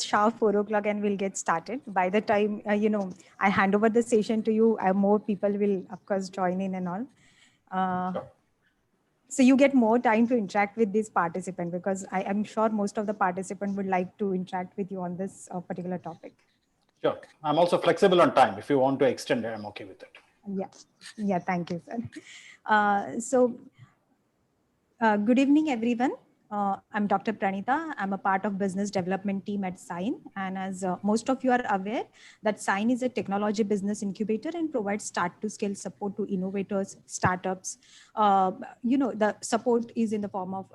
sharp 4 o'clock and we'll get started. By the time, I hand over the session to you, more people will, of course, join in and all. Uh, Sure. so you get more time to interact with this participant because I am sure most of the participant would like to interact with you on this particular topic. Sure. I'm also flexible on time. If you want to extend it, I'm okay with it. Yeah. Yeah. Thank you, sir. Good evening, everyone. I'm Dr. Pranita. I'm a part of business development team at Sign. And as most of you are aware, that Sign is a technology business incubator and provides start to scale support to innovators, startups. The support is in the form of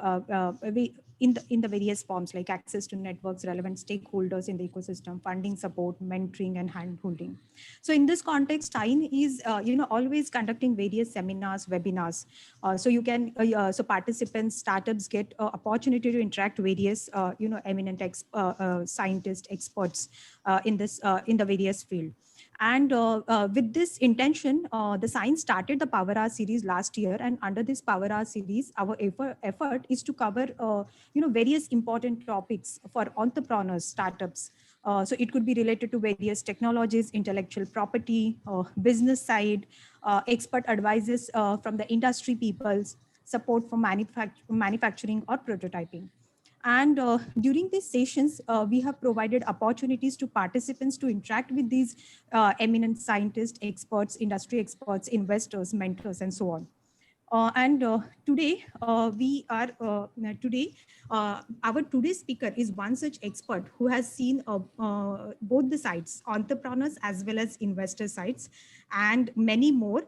in the various forms like access to networks, relevant stakeholders in the ecosystem, funding support, mentoring, and hand holding. So in this context, Sign is always conducting various seminars, webinars. So participants, startups get opportunity to interact various eminent scientists, experts in the various field. And with this intention, the Science started the Power Hour series last year, and under this Power Hour series, our effort is to cover various important topics for entrepreneurs, startups. So it could be related to various technologies, intellectual property, business side, expert advices from the industry peoples, support for manufacturing or prototyping. And during these sessions, we have provided opportunities to participants to interact with these eminent scientists, experts, industry experts, investors, mentors, and so on. And today we are today our today's speaker is one such expert who has seen both the sides, entrepreneurs as well as investor sides, and many more,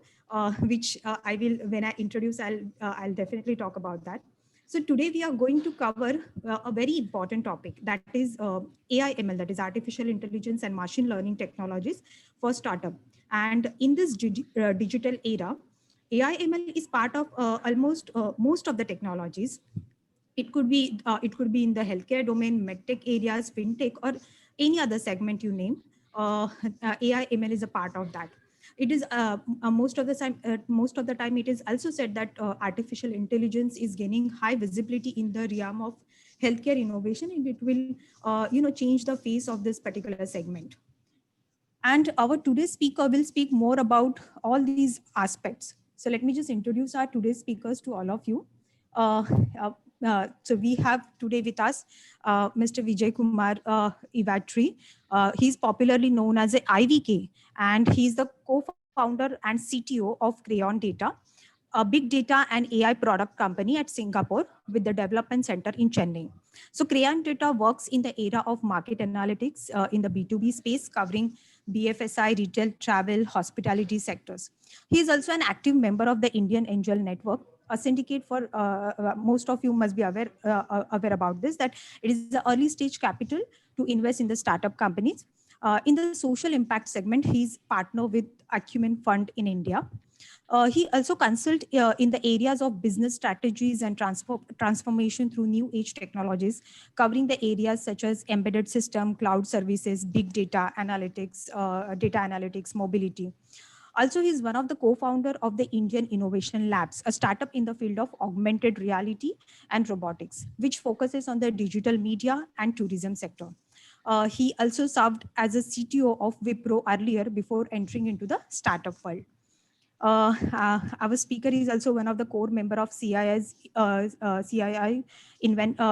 which I will, when I introduce, I'll definitely talk about that. So today we are going to cover a very important topic, that is AI ML, that is artificial intelligence and machine learning technologies for startup. And in this digital era, AI ML is part of almost most of the technologies. It could be in the healthcare domain, medtech areas, fintech, or any other segment you name. AI ML is a part of that. It is most of the time it is also said that artificial intelligence is gaining high visibility in the realm of healthcare innovation, and it will change the face of this particular segment. And our today's speaker will speak more about all these aspects. So let me just introduce our today's speakers to all of you. Uh, uh, so we have today with us Mr. Vijay Kumar Ivatri. He's popularly known as a IVK, and he's the co-founder and CTO of Crayon Data, a big data and AI product company at Singapore with the development center in Chennai. So Crayon Data works in the era of market analytics in the B2B space, covering BFSI, retail, travel, hospitality sectors. He is also an active member of the Indian Angel Network, a syndicate for most of you must be aware about this, that it is the early stage capital to invest in the startup companies. In the social impact segment, he's partner with Acumen Fund in India. He also consult in the areas of business strategies and transformation through new age technologies, covering the areas such as embedded system, cloud services, big data analytics, mobility. Also, he's one of the co-founder of the Indian Innovation Labs, a startup in the field of augmented reality and robotics, which focuses on the digital media and tourism sector. He also served as a CTO of Wipro earlier before entering into the startup world. Our speaker is also one of the core member of CII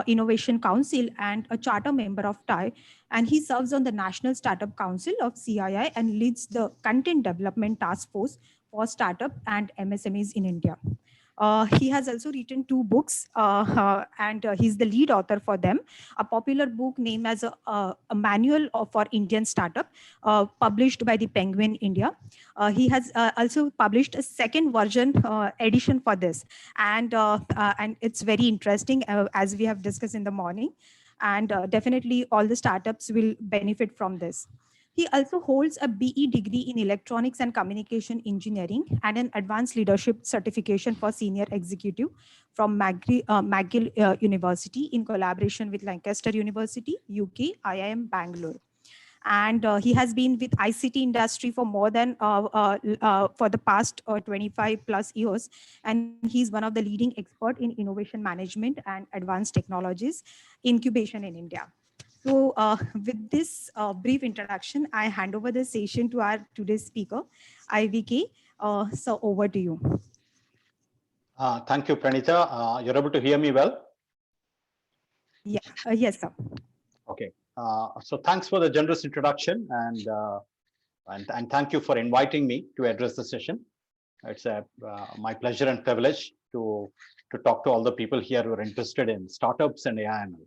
Innovation Council and a charter member of TIE, and he serves on the National Startup Council of CII and leads the Content Development Task Force for Startup and MSMEs in India. He has also written two books, and he's the lead author for them. A popular book named as a Manual for Indian Startup, published by the Penguin India. He has also published a second version edition for this, and it's very interesting, as we have discussed in the morning, and definitely all the startups will benefit from this. He also holds a BE degree in Electronics and Communication Engineering and an Advanced Leadership Certification for Senior Executive from McGill University in collaboration with Lancaster University, UK, IIM Bangalore. And he has been with ICT industry for more than for the past 25 plus years, and he's one of the leading expert in innovation management and advanced technologies incubation in India. So with this brief introduction, I hand over the session to our today's speaker, IVK. So over to you. Thank you, Pranita. You're able to hear me well? Yeah, yes, sir. Okay. So thanks for the generous introduction and thank you for inviting me to address the session. It's my pleasure and privilege to talk to all the people here who are interested in startups and AI/ML.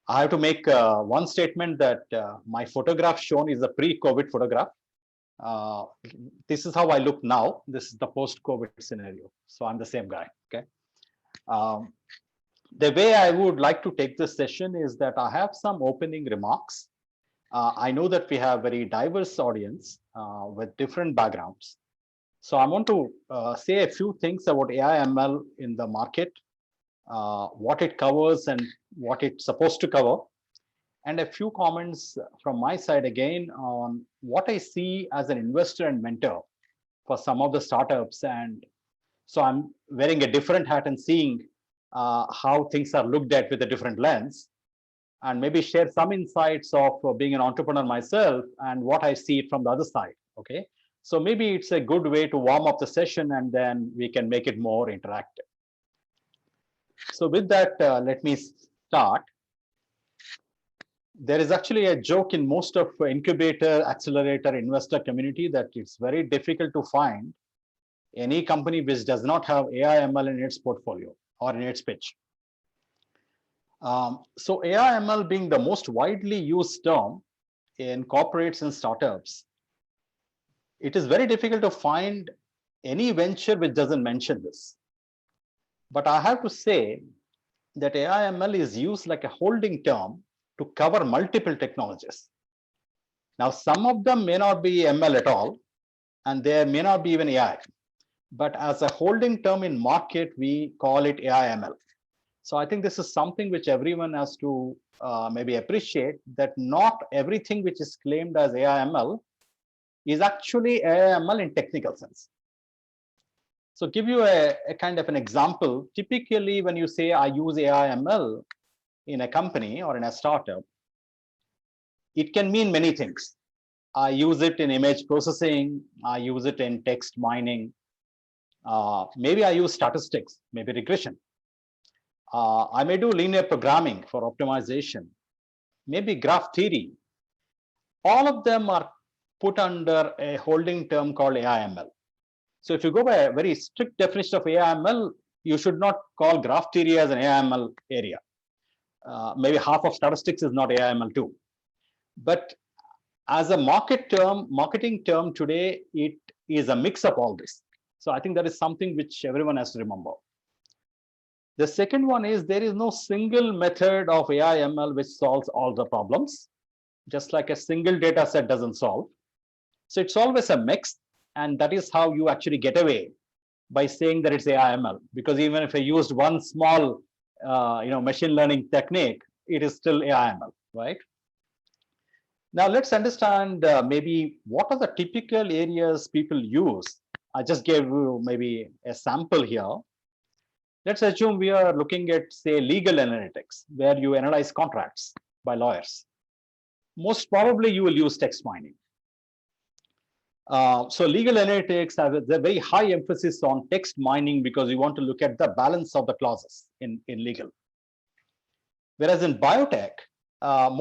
I have to make one statement that my photograph shown is a pre-COVID photograph. This is how I look now. This is the post-COVID scenario. So I'm the same guy. Okay. The way I would like to take this session is that I have some opening remarks. I know that we have very diverse audience with different backgrounds. So I want to say a few things about AI/ML in the market, what it covers and what it's supposed to cover, and a few comments from my side again on what I see as an investor and mentor for some of the startups. And so I'm wearing a different hat and seeing how things are looked at with a different lens, and maybe share some insights of being an entrepreneur myself and what I see from the other side. Okay. So maybe it's a good way to warm up the session and then we can make it more interactive. So with that, let me start. There is actually a joke in most of incubator, accelerator, investor community that it's very difficult to find any company which does not have AI/ML in its portfolio or in its pitch. So AI/ML being the most widely used term in corporates and startups, it is very difficult to find any venture which doesn't mention this. But I have to say that AI/ML is used like a holding term to cover multiple technologies. Now, some of them may not be ML at all, and there may not be even AI. But as a holding term in market, we call it AI/ML. So I think this is something which everyone has to maybe appreciate, that not everything which is claimed as AI/ML is actually AI/ML in technical sense. So give you a kind of an example. Typically, when you say I use AI/ML in a company or in a startup, it can mean many things. I use it in image processing. I use it in text mining. Maybe I use statistics, maybe regression. I may do linear programming for optimization, maybe graph theory. All of them are put under a holding term called AI/ML. So if you go by a very strict definition of AI/ML, you should not call graph theory as an AI/ML area. Maybe half of statistics is not AI/ML too. But as a marketing term today, it is a mix of all this. So I think that is something which everyone has to remember. The second one is there is no single method of AI/ML which solves all the problems, just like a single data set doesn't solve. So it's always a mix, and that is how you actually get away by saying that it's AI/ML, because even if I used one small machine learning technique, it is still AI/ML, right? Now let's understand maybe what are the typical areas people use. I just gave you maybe a sample here. Let's assume we are looking at, say, legal analytics, where you analyze contracts by lawyers. Most probably you will use text mining. So legal analytics have a very high emphasis on text mining because you want to look at the balance of the clauses in legal. Whereas in biotech,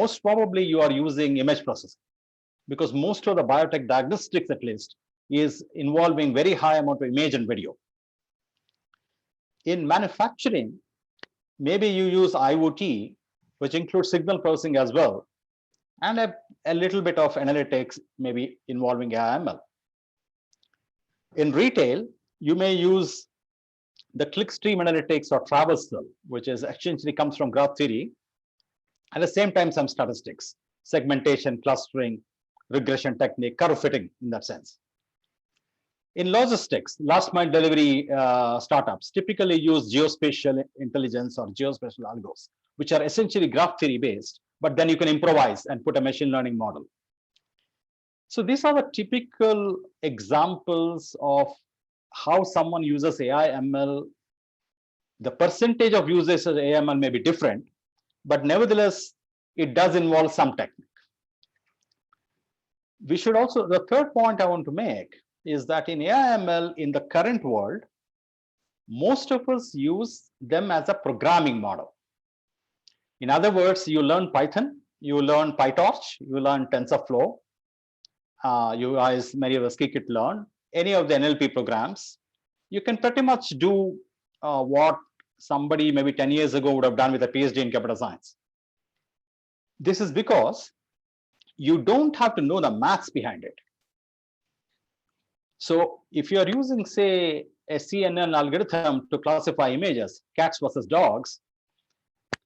most probably you are using image processing, because most of the biotech diagnostics, at least, is involving very high amount of image and video. In manufacturing, maybe you use IoT, which includes signal processing as well, and a little bit of analytics, maybe involving AI/ML. In retail, you may use the clickstream analytics or traversal, which is essentially comes from graph theory. At the same time, some statistics, segmentation, clustering, regression technique, curve fitting in that sense. In logistics, last mile delivery startups typically use geospatial intelligence or geospatial algos, which are essentially graph theory based, but then you can improvise and put a machine learning model. So these are the typical examples of how someone uses AI/ML. The percentage of users of AI/ML may be different, but nevertheless, it does involve some technique. We should also, the third point I want to make is that in AI/ML in the current world, most of us use them as a programming model. In other words, you learn Python, you learn PyTorch, you learn TensorFlow, you guys, many of us scikit-learn, any of the NLP programs. You can pretty much do what somebody maybe 10 years ago would have done with a PhD in computer science. This is because you don't have to know the maths behind it. So if you're using, say, a CNN algorithm to classify images, cats versus dogs,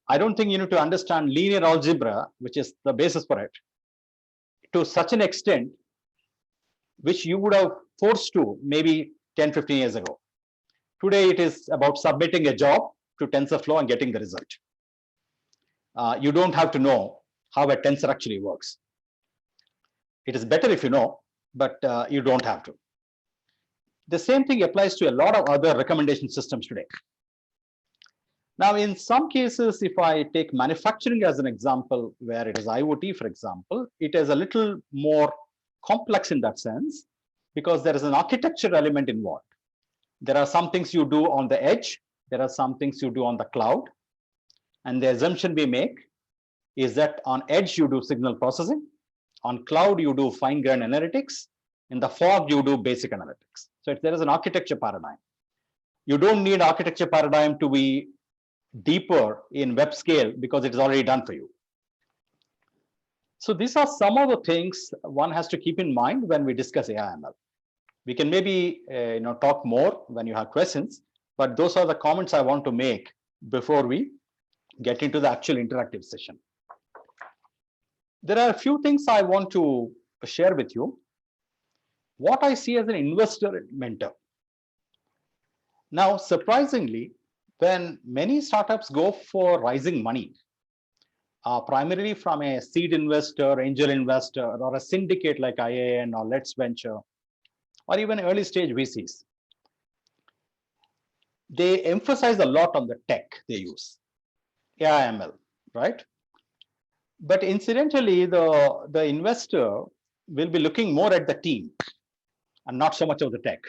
I don't think you need to understand linear algebra, which is the basis for it, to such an extent which you would have forced to maybe 10, 15 years ago. Today, it is about submitting a job to TensorFlow and getting the result. You don't have to know how a tensor actually works. It is better if you know, but you don't have to. The same thing applies to a lot of other recommendation systems today. Now, in some cases, if I take manufacturing as an example, where it is IoT, for example, it is a little more complex in that sense, because there is an architecture element involved. There are some things you do on the edge, there are some things you do on the cloud, and the assumption we make is that on edge you do signal processing, on cloud you do fine-grained analytics, in the fog you do basic analytics. So there is an architecture paradigm. You don't need architecture paradigm to be deeper in web scale because it is already done for you. So these are some of the things one has to keep in mind when we discuss AI/ML. We can maybe talk more when you have questions, but those are the comments I want to make before we get into the actual interactive session. There are a few things I want to share with you. What I see as an investor mentor. Now, surprisingly, when many startups go for raising money, primarily from a seed investor, angel investor, or a syndicate like IAN or Let's Venture, or even early stage VCs, they emphasize a lot on the tech they use, AI/ML, right? But incidentally, the investor will be looking more at the team and not so much of the tech.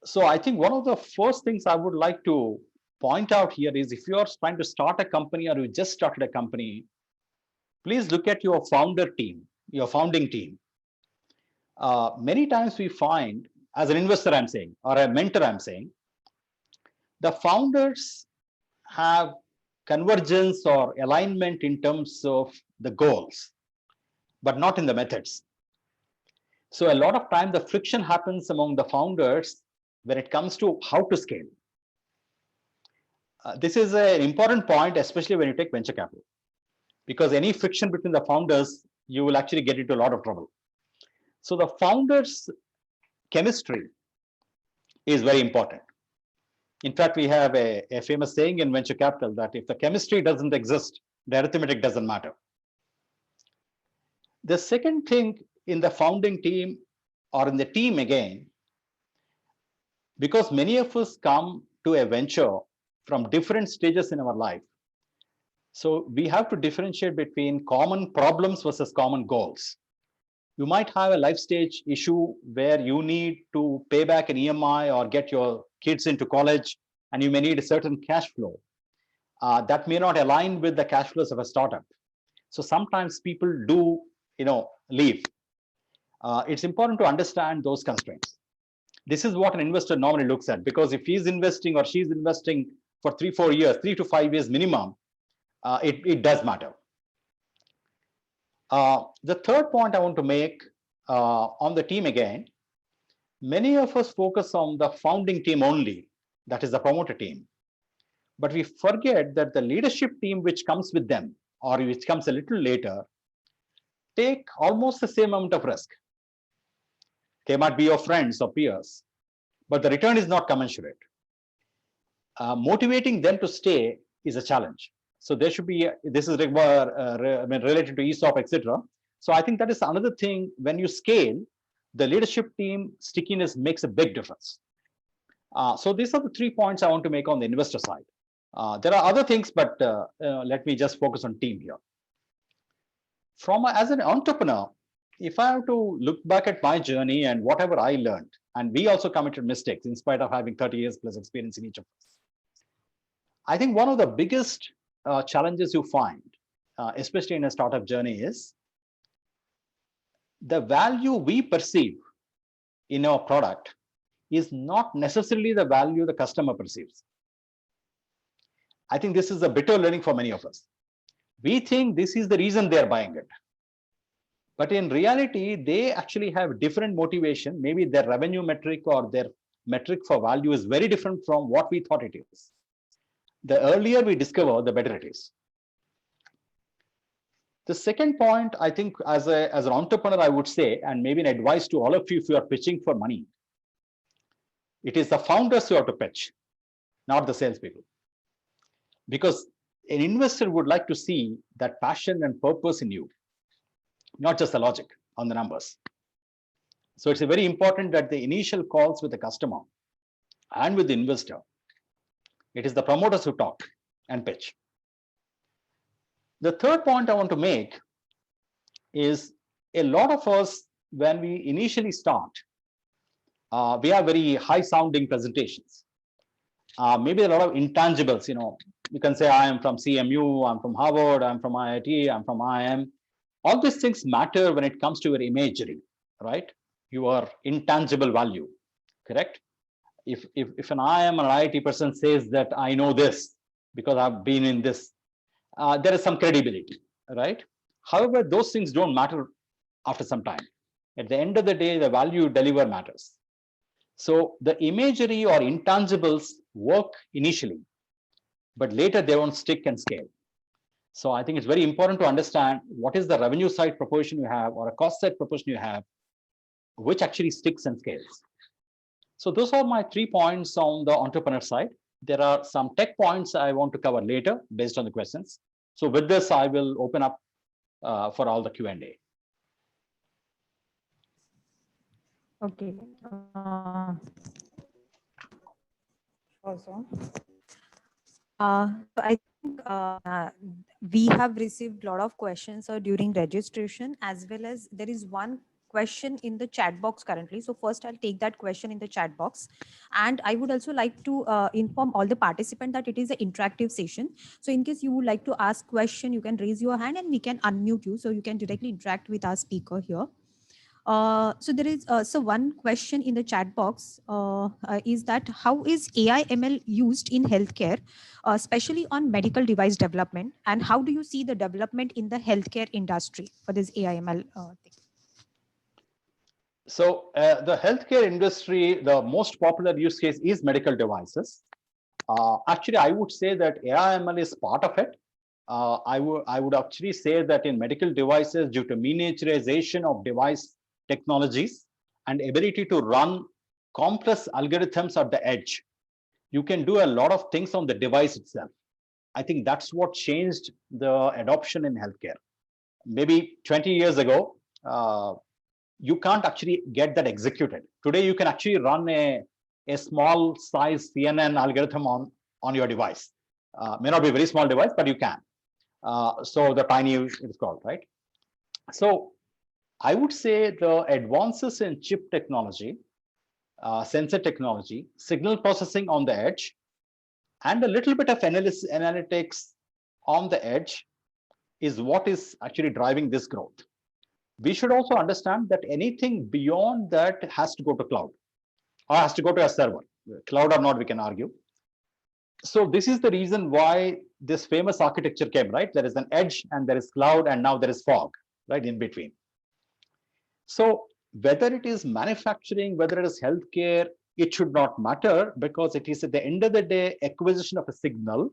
So I think one of the first things I would like to point out here is, if you're trying to start a company or you just started a company, please look at your founder team, your founding team. Many times we find, as an investor I'm saying, or a mentor I'm saying, the founders have convergence or alignment in terms of the goals, but not in the methods. So a lot of time the friction happens among the founders when it comes to how to scale. This is an important point, especially when you take venture capital, because any friction between the founders, you will actually get into a lot of trouble. So the founders' chemistry is very important. In fact, we have a famous saying in venture capital that if the chemistry doesn't exist, the arithmetic doesn't matter. The second thing in the founding team or in the team again, because many of us come to a venture from different stages in our life. So we have to differentiate between common problems versus common goals. You might have a life stage issue where you need to pay back an EMI or get your kids into college, and you may need a certain cash flow. That may not align with the cash flows of a startup. So sometimes people do, leave. It's important to understand those constraints. This is what an investor normally looks at, because if he's investing or she's investing for 3-4 years, 3 to 5 years minimum, it does matter. The third point I want to make on the team again, many of us focus on the founding team only, that is the promoter team. But we forget that the leadership team which comes with them, or which comes a little later, take almost the same amount of risk. They might be your friends or peers, but the return is not commensurate. Motivating them to stay is a challenge. So there should be, this is related to ESOP, etc. So I think that is another thing. When you scale, the leadership team stickiness makes a big difference. So these are the 3 points I want to make on the investor side. There are other things, but let me just focus on team here. As an entrepreneur, if I have to look back at my journey and whatever I learned, and we also committed mistakes in spite of having 30 years plus experience in each of us. I think one of the biggest challenges you find, especially in a startup journey, is the value we perceive in our product is not necessarily the value the customer perceives. I think this is a bitter learning for many of us. We think this is the reason they're buying it. But in reality, they actually have different motivation. Maybe their revenue metric or their metric for value is very different from what we thought it is. The earlier we discover, the better it is. The second point, I think, as an entrepreneur, I would say, and maybe an advice to all of you if you are pitching for money, it is the founders who have to pitch, not the salespeople. Because an investor would like to see that passion and purpose in you, not just the logic on the numbers. So it's very important that the initial calls with the customer and with the investor, it is the promoters who talk and pitch. The third point I want to make is a lot of us, when we initially start, we have very high sounding presentations. Maybe a lot of intangibles, you can say, I am from CMU, I'm from Harvard, I'm from IIT, I'm from IIM. All these things matter when it comes to your imagery, right? Your intangible value, correct? If an IIM or IIT person says that I know this because I've been in this, there is some credibility, right? However, those things don't matter after some time. At the end of the day, the value you deliver matters. So the imagery or intangibles work initially, but later they won't stick and scale. So I think it's very important to understand what is the revenue side proportion you have or a cost side proportion you have, which actually sticks and scales. So those are my 3 points on the entrepreneur side. There are some tech points I want to cover later based on the questions. So with this, I will open up for all the Q&A. Okay. Also, I think we have received a lot of questions during registration, as well as there is one question in the chat box currently. So first I'll take that question in the chat box. And I would also like to inform all the participants that it is an interactive session. So in case you would like to ask question, you can raise your hand and we can unmute you. So you can directly interact with our speaker here. So there is one question in the chat box is that how is AI ML used in healthcare, especially on medical device development, and how do you see the development in the healthcare industry for this AI ML thing? So the healthcare industry, the most popular use case is medical devices. Actually, I would say that AI ML is part of it. I would actually say that in medical devices, due to miniaturization of device technologies and ability to run complex algorithms at the edge, you can do a lot of things on the device itself. I think that's what changed the adoption in healthcare. Maybe 20 years ago, you can't actually get that executed. Today, you can actually run a small size CNN algorithm on your device. May not be a very small device, but you can. So the tiny is called, right? So I would say the advances in chip technology, sensor technology, signal processing on the edge, and a little bit of analytics on the edge is what is actually driving this growth. We should also understand that anything beyond that has to go to cloud or has to go to a server. Cloud or not, we can argue. So this is the reason why this famous architecture came, right? There is an edge and there is cloud and now there is fog, right, in between. So whether it is manufacturing, whether it is healthcare, it should not matter because it is at the end of the day acquisition of a signal,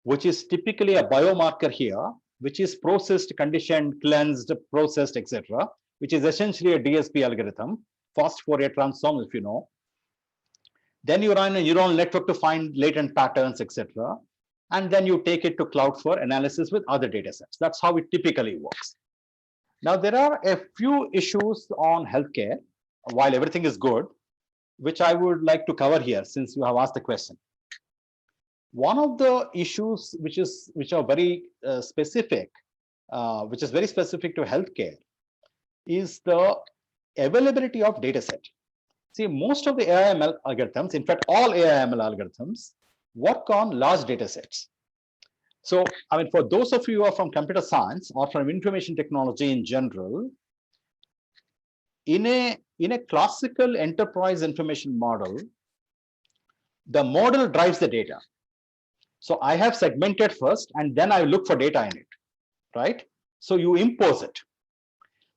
which is typically a biomarker here, which is processed, conditioned, cleansed, processed, etc., which is essentially a DSP algorithm, fast Fourier transform, if you know. Then you run a neural network to find latent patterns, etc., and then you take it to cloud for analysis with other data sets. That's how it typically works. Now, there are a few issues on healthcare, while everything is good, which I would like to cover here since you have asked the question. One of the issues which are very specific, which is very specific to healthcare, is the availability of data set. See, most of the AI/ML algorithms, in fact, all AI/ML algorithms work on large data sets. So, I mean, for those of you who are from computer science or from information technology in general, in a classical enterprise information model, the model drives the data. So I have segmented first, and then I look for data in it, right? So you impose it.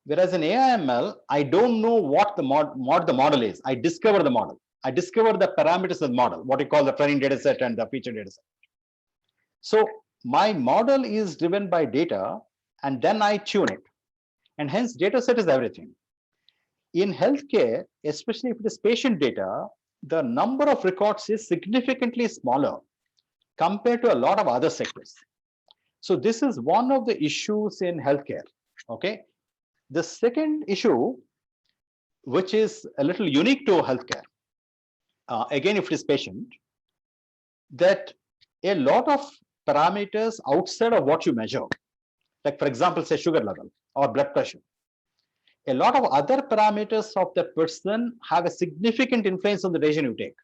Whereas in AI/ML, I don't know what the model is. I discover the model. I discover the parameters of the model, what you call the training data set and the feature data set. So my model is driven by data, and then I tune it. And hence, data set is everything. In healthcare, especially if it is patient data, the number of records is significantly smaller compared to a lot of other sectors. So this is one of the issues in healthcare. Okay. The second issue, which is a little unique to healthcare, again, if it is patient, that a lot of parameters outside of what you measure, like for example, say sugar level or blood pressure, a lot of other parameters of the person have a significant influence on the decision you take,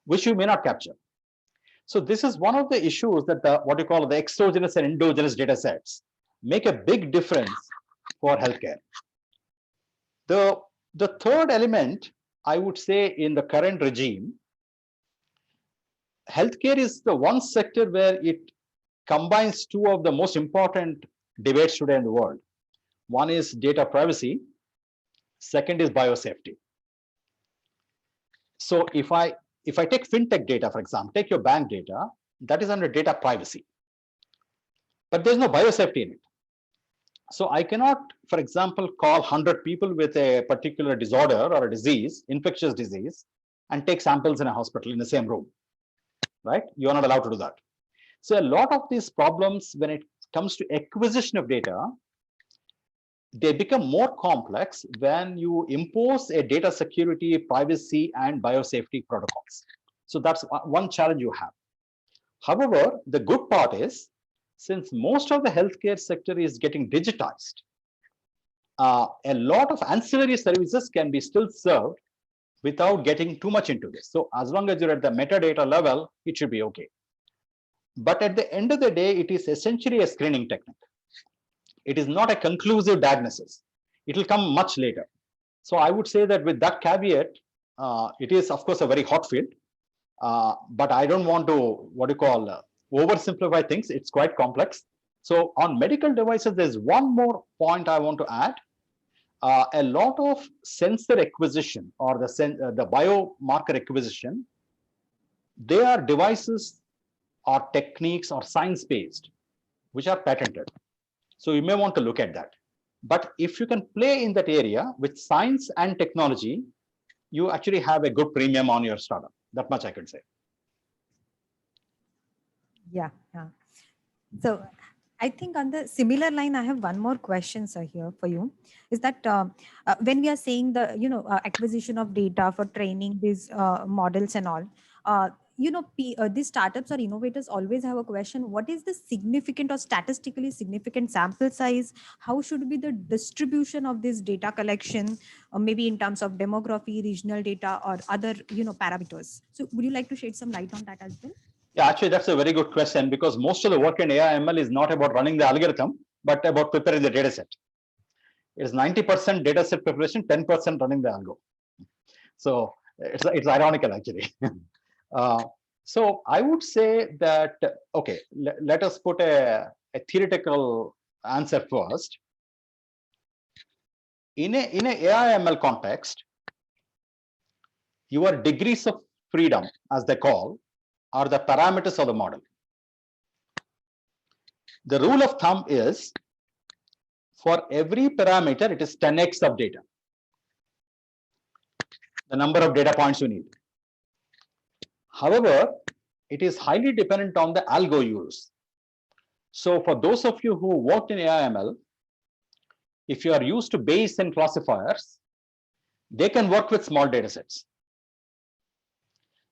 which you may not capture. So this is one of the issues that the what you call the exogenous and endogenous data sets make a big difference for healthcare. The third element, I would say, in the current regime, healthcare is the one sector where it combines two of the most important debates today in the world. One is data privacy, second is biosafety. So if I take fintech data, for example, take your bank data, that is under data privacy, but there's no biosafety in it. So I cannot, for example, call 100 people with a particular disorder or a disease, infectious disease, and take samples in a hospital in the same room, right? You're not allowed to do that. So a lot of these problems, when it comes to acquisition of data, they become more complex when you impose a data security, privacy, and biosafety protocols. So that's one challenge you have. However, the good part is, since most of the healthcare sector is getting digitized, a lot of ancillary services can be still served without getting too much into this. So as long as you're at the metadata level, it should be okay. But at the end of the day, it is essentially a screening technique. It is not a conclusive diagnosis. It will come much later. So I would say that with that caveat, it is of course a very hot field, but I don't want to, what you call, oversimplify things. It's quite complex. So on medical devices, there's one more point I want to add. A lot of sensor acquisition or the biomarker acquisition, they are devices or techniques or science-based, which are patented. So you may want to look at that. But if you can play in that area with science and technology, you actually have a good premium on your startup. That much I could say. Yeah. So I think on the similar line, I have one more question, sir, here for you. Is that when we are saying the acquisition of data for training these models and all, these startups or innovators always have a question: what is the significant or statistically significant sample size? How should be the distribution of this data collection, or maybe in terms of demography, regional data, or other parameters? So would you like to shed some light on that as well? Yeah, actually, that's a very good question, because most of the work in AI/ML is not about running the algorithm, but about preparing the data set. It is 90% data set preparation, 10% running the algo. So it's ironical, actually. So I would say that, okay, let us put a theoretical answer first. In a AI/ML context, your degrees of freedom, as they call, are the parameters of the model. The rule of thumb is, for every parameter, it is 10x of data, the number of data points you need. However, it is highly dependent on the algo use. So for those of you who worked in AI/ML, if you are used to Bayes and classifiers, they can work with small data sets.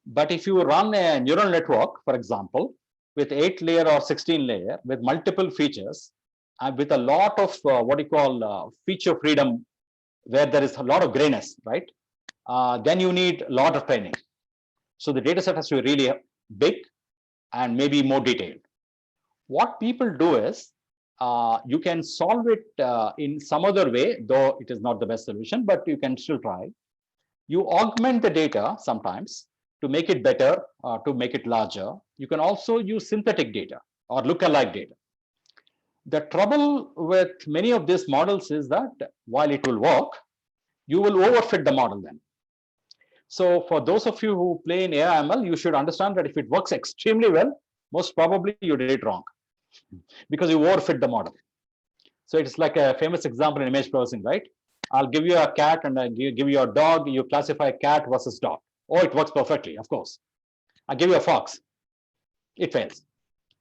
But if you run a neural network, for example, with 8 layer or 16 layer with multiple features and with a lot of what you call feature freedom, where there is a lot of grayness, right? Then you need a lot of training. So the data set has to be really big and maybe more detailed. What people do is you can solve it in some other way, though it is not the best solution, but you can still try. You augment the data sometimes to make it better, to make it larger. You can also use synthetic data or lookalike data. The trouble with many of these models is that while it will work, you will overfit the model then. So for those of you who play in AI/ML, you should understand that if it works extremely well, most probably you did it wrong because you overfit the model. So it's like a famous example in image processing, right? I'll give you a cat and I give you a dog. You classify cat versus dog. Oh, it works perfectly, of course. I give you a fox. It fails.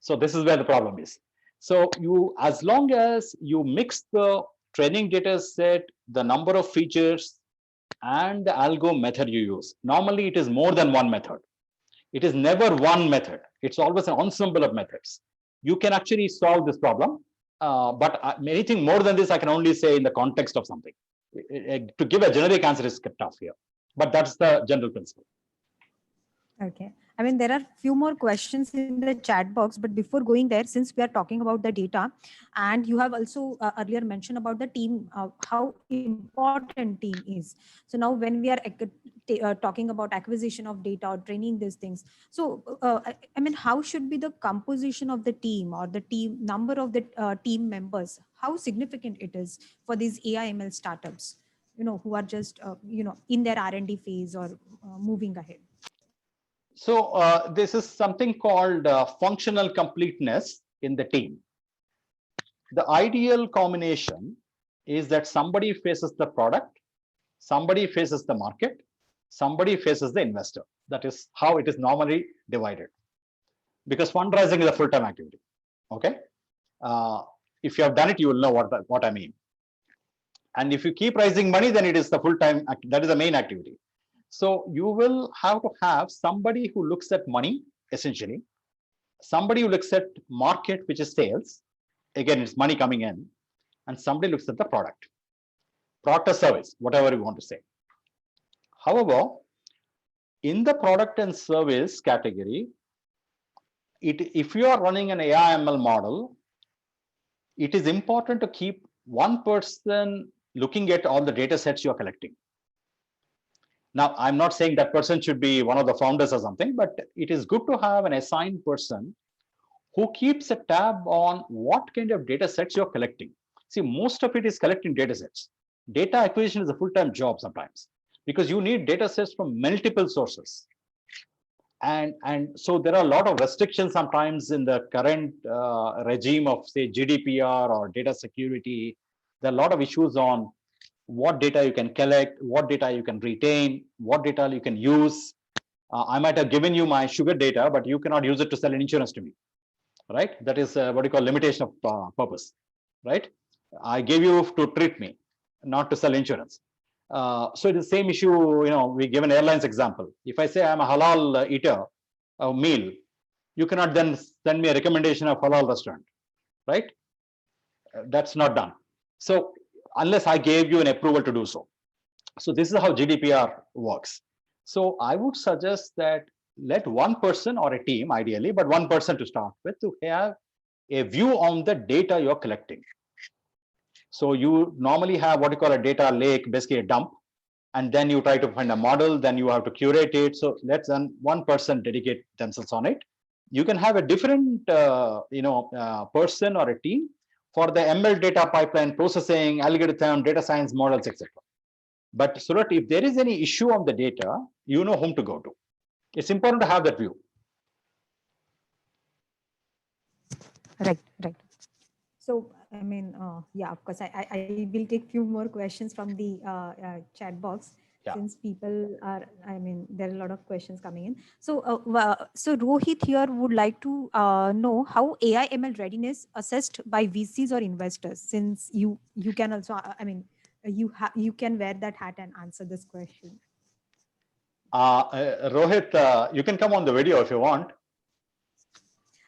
So this is where the problem is. So you, as long as you mix the training data set, the number of features, and the algo method you use. Normally, it is more than one method. It is never one method. It's always an ensemble of methods. You can actually solve this problem. But anything more than this, I can only say in the context of something. To give a generic answer is tough here. But that's the general principle. Okay. I mean, there are few more questions in the chat box, but before going there, since we are talking about the data, and you have also earlier mentioned about the team, how important team is. So now when we are talking about acquisition of data or training these things, so I mean, how should be the composition of the team or the team number of the team members? How significant it is for these AI/ML startups, who are just, in their R&D phase or moving ahead? So this is something called functional completeness in the team. The ideal combination is that somebody faces the product, somebody faces the market, somebody faces the investor. That is how it is normally divided. Because fundraising is a full-time activity. Okay. If you have done it, you will know what I mean. And if you keep raising money, then it is the full-time, that is the main activity. So you will have to have somebody who looks at money, essentially, somebody who looks at market, which is sales, again, it's money coming in, and somebody looks at the product or service, whatever you want to say. However, in the product and service category, if you are running an AI/ML model, it is important to keep one person looking at all the data sets you are collecting. Now, I'm not saying that person should be one of the founders or something, but it is good to have an assigned person who keeps a tab on what kind of data sets you're collecting. See, most of it is collecting data sets. Data acquisition is a full-time job sometimes because you need data sets from multiple sources. And so there are a lot of restrictions sometimes in the current regime of, say, GDPR or data security. There are a lot of issues on what data you can collect, what data you can retain, what data you can use. I might have given you my sugar data, but you cannot use it to sell an insurance to me, right? That is what you call limitation of purpose, right? I gave you to treat me, not to sell insurance. So it's the same issue, we give an airlines example. If I say I'm a halal eater, a meal, you cannot then send me a recommendation of halal restaurant, right? That's not done. So unless I gave you an approval to do so. So this is how GDPR works. So I would suggest that let one person or a team, ideally, but one person to start with, to have a view on the data you're collecting. So you normally have what you call a data lake, basically a dump, and then you try to find a model, then you have to curate it. So let's one person dedicate themselves on it. You can have a different person or a team for the ML data pipeline processing, algorithm, data science models, etc. But so that if there is any issue on the data, you know whom to go to. It's important to have that view. Right. So, I mean, yeah, of course, I will take few more questions from the chat box. Yeah. Since people are, there are a lot of questions coming in. So, so Rohit here would like to know how AI/ML readiness assessed by VCs or investors, since you can also, you can wear that hat and answer this question. Rohit, you can come on the video if you want.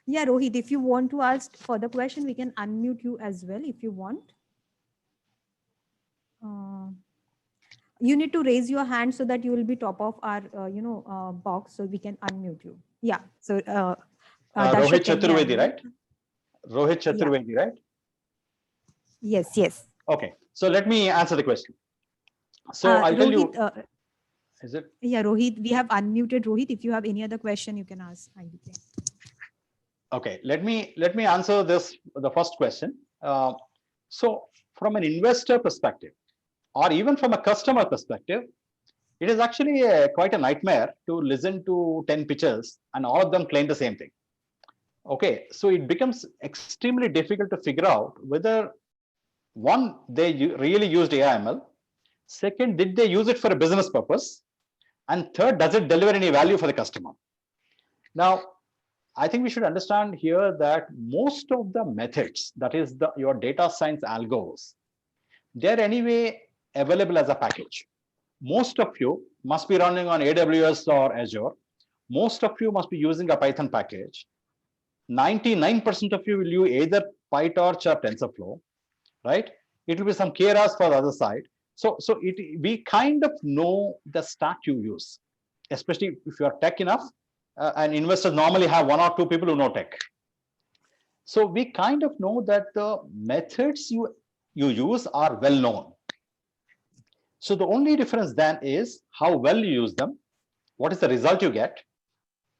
Yeah, Rohit, if you want to ask further question, we can unmute you as well if you want. You need to raise your hand so that you will be top of our, box so we can unmute you. Yeah. So, Rohit Darshak, can we Chaturvedi, unmute? right? Rohit Chaturvedi, right? Yes, yes. Okay. So let me answer the question. So I'll tell you. Rohit, Is it? yeah, Rohit, we have unmuted Rohit. If you have any other question, you can ask IDK. Okay, let me answer this, the first question. So from an investor perspective, or even from a customer perspective, it is actually quite a nightmare to listen to 10 pitches and all of them claim the same thing. Okay, so it becomes extremely difficult to figure out whether, one, they really used AI/ML, second, did they use it for a business purpose, and third, does it deliver any value for the customer? Now, I think we should understand here that most of the methods, that is your data science algos, they're anyway available as a package. Most of you must be running on AWS or Azure. Most of you must be using a Python package. 99% of you will use either PyTorch or TensorFlow, right? It will be some Keras for the other side. So we kind of know the stack you use, especially if you are tech enough. And investors normally have one or two people who know tech. So we kind of know that the methods you use are well known. So the only difference then is how well you use them, what is the result you get,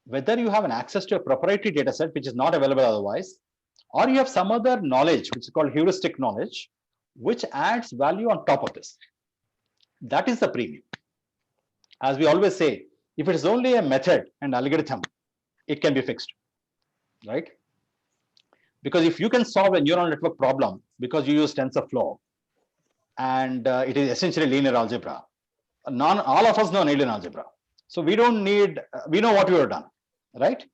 whether you have an access to a proprietary data set which is not available otherwise, or you have some other knowledge which is called heuristic knowledge, which adds value on top of this. That is the premium. As we always say, if it is only a method and algorithm, it can be fixed, right? Because if you can solve a neural network problem because you use TensorFlow and it is essentially linear algebra, all of us know linear algebra. So we don't need, we know what we have done, right?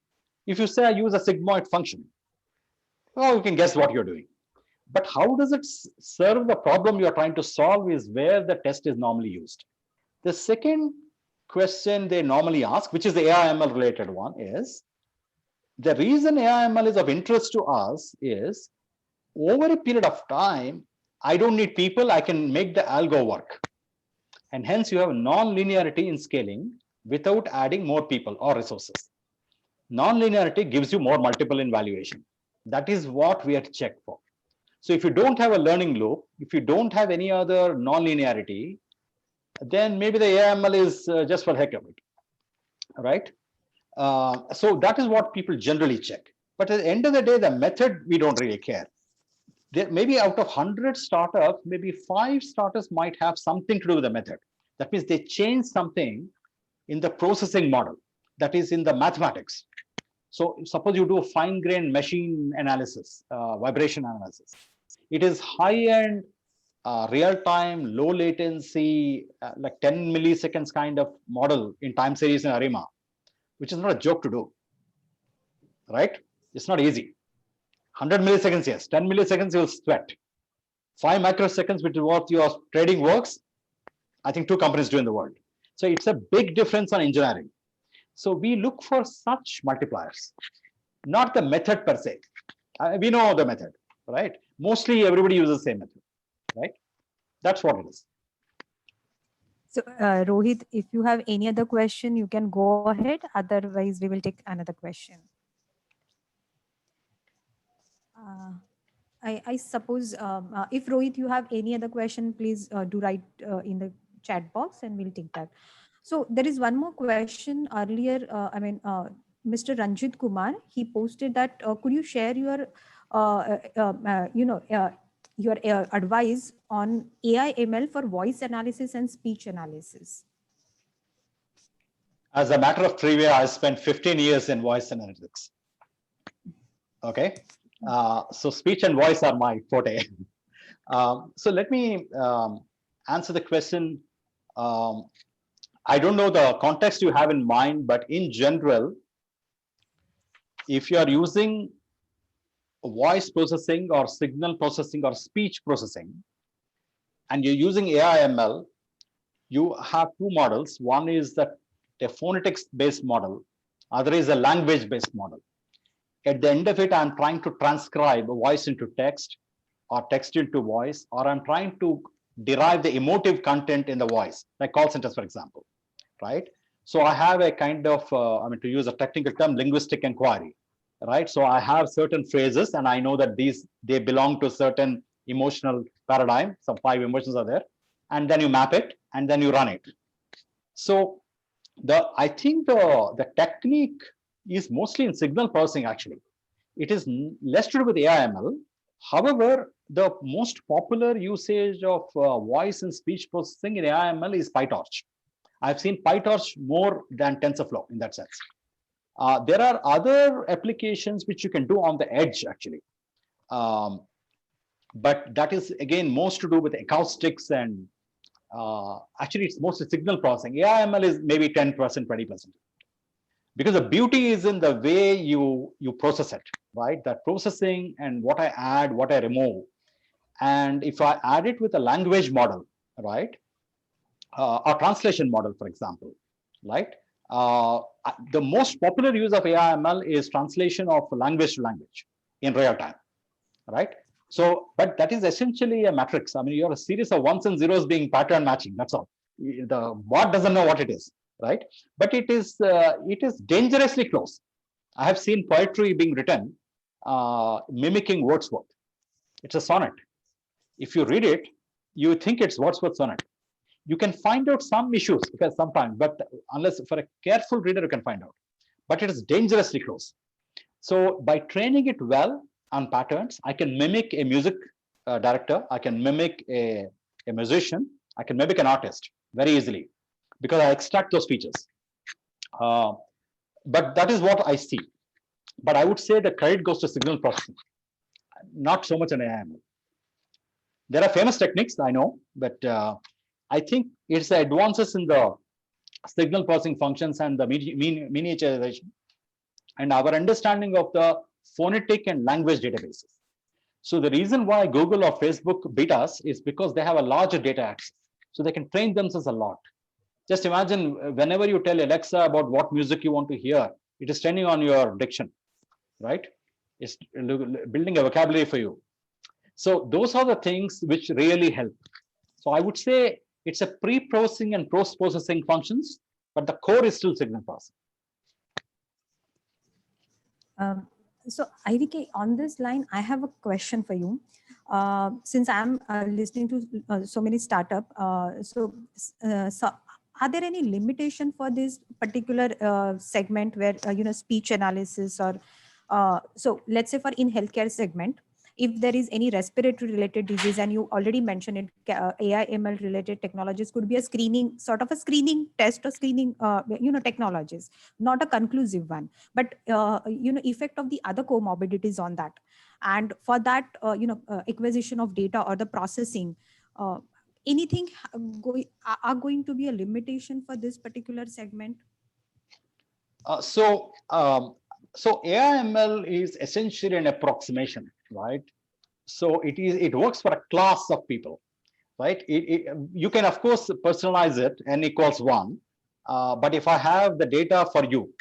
If you say I use a sigmoid function, well, you can guess what you're doing. But how does it serve the problem you're trying to solve is where the test is normally used. The second question they normally ask, which is the AI/ML related one, is the reason AI/ML is of interest to us is over a period of time, I don't need people, I can make the algo work. And hence you have non-linearity in scaling without adding more people or resources. Non-linearity gives you more multiple in valuation. That is what we are checked for. So if you don't have a learning loop, if you don't have any other non-linearity, then maybe the AI/ML is just for the heck of it, right? So that is what people generally check. But at the end of the day, the method, we don't really care. There, maybe out of 100 startups, maybe 5 startups might have something to do with the method. That means they change something in the processing model, that is in the mathematics. So suppose you do fine-grained machine analysis, vibration analysis. It is high-end, real-time, low latency, like 10 milliseconds kind of model in time series and ARIMA, which is not a joke to do, right? It's not easy. 100 milliseconds, yes. 10 milliseconds, you'll sweat. 5 microseconds, which is what your trading works, I think 2 companies do in the world. So it's a big difference on engineering. So we look for such multipliers, not the method per se. We know the method, right? Mostly everybody uses the same method, right? That's what it is. So Rohit, if you have any other question, you can go ahead. Otherwise, we will take another question. I suppose if Rohit, you have any other question, please do write in the chat box and we'll take that. So there is one more question earlier. Mr. Ranjit Kumar, he posted that, could you share your, your advice on AI/ML for voice analysis and speech analysis? As a matter of trivia, I spent 15 years in voice analytics. Okay. So speech and voice are my forte. So let me answer the question. I don't know the context you have in mind, but in general, if you are using voice processing or signal processing or speech processing, and you're using AI/ML, you have 2 models. One is the a phonetics-based model, other is a language-based model. At the end of it, I'm trying to transcribe voice into text or text into voice, or I'm trying to derive the emotive content in the voice, like call centers, for example, right? So I have a kind of, to use a technical term, linguistic inquiry, right? So I have certain phrases and I know that they belong to a certain emotional paradigm. Some 5 emotions are there. And then you map it and then you run it. So I think the technique is mostly in signal processing actually. It is less to do with AI/ML. However, the most popular usage of voice and speech processing in AI/ML is PyTorch. I've seen PyTorch more than TensorFlow in that sense. There are other applications which you can do on the edge actually. But that is again most to do with acoustics and actually it's mostly signal processing. AI/ML is maybe 10%, 20%. Because the beauty is in the way you process it, right? That processing and what I add, what I remove. And if I add it with a language model, right? Or translation model, for example, right? The most popular use of AI/ML is translation of language to language in real time, right? So, but that is essentially a matrix. I mean, you're a series of ones and zeros being pattern matching. That's all. The bot doesn't know what it is, right? But it is dangerously close. I have seen poetry being written mimicking Wordsworth. It's a sonnet. If you read it, you think it's Wordsworth sonnet. You can find out some issues because sometimes, but unless for a careful reader, you can find out. But it is dangerously close. So by training it well on patterns, I can mimic a music director, I can mimic a musician, I can mimic an artist very easily because I extract those features. But that is what I see. But I would say the credit goes to signal processing, not so much an AI/ML. There are famous techniques, I know, but I think it's the advances in the signal processing functions and the miniaturization and our understanding of the phonetic and language databases. So the reason why Google or Facebook beat us is because they have a larger data access. So they can train themselves a lot. Just imagine whenever you tell Alexa about what music you want to hear, it is training on your diction, right? It's building a vocabulary for you. So those are the things which really help. So I would say it's a pre-processing and post-processing functions, but the core is still signal processing. So IVK, on this line, I have a question for you. Since I'm listening to so many startups, so are there any limitation for this particular segment where speech analysis or so let's say for in healthcare segment, if there is any respiratory related disease, and you already mentioned it, AI/ML related technologies could be a screening, sort of a screening test or screening, technologies, not a conclusive one, but effect of the other comorbidities on that. And for that, acquisition of data or the processing, anything are going to be a limitation for this particular segment? So AI/ML is essentially an approximation, right? So it works for a class of people, right? You can of course personalize it, n equals 1, but if I have the data for you,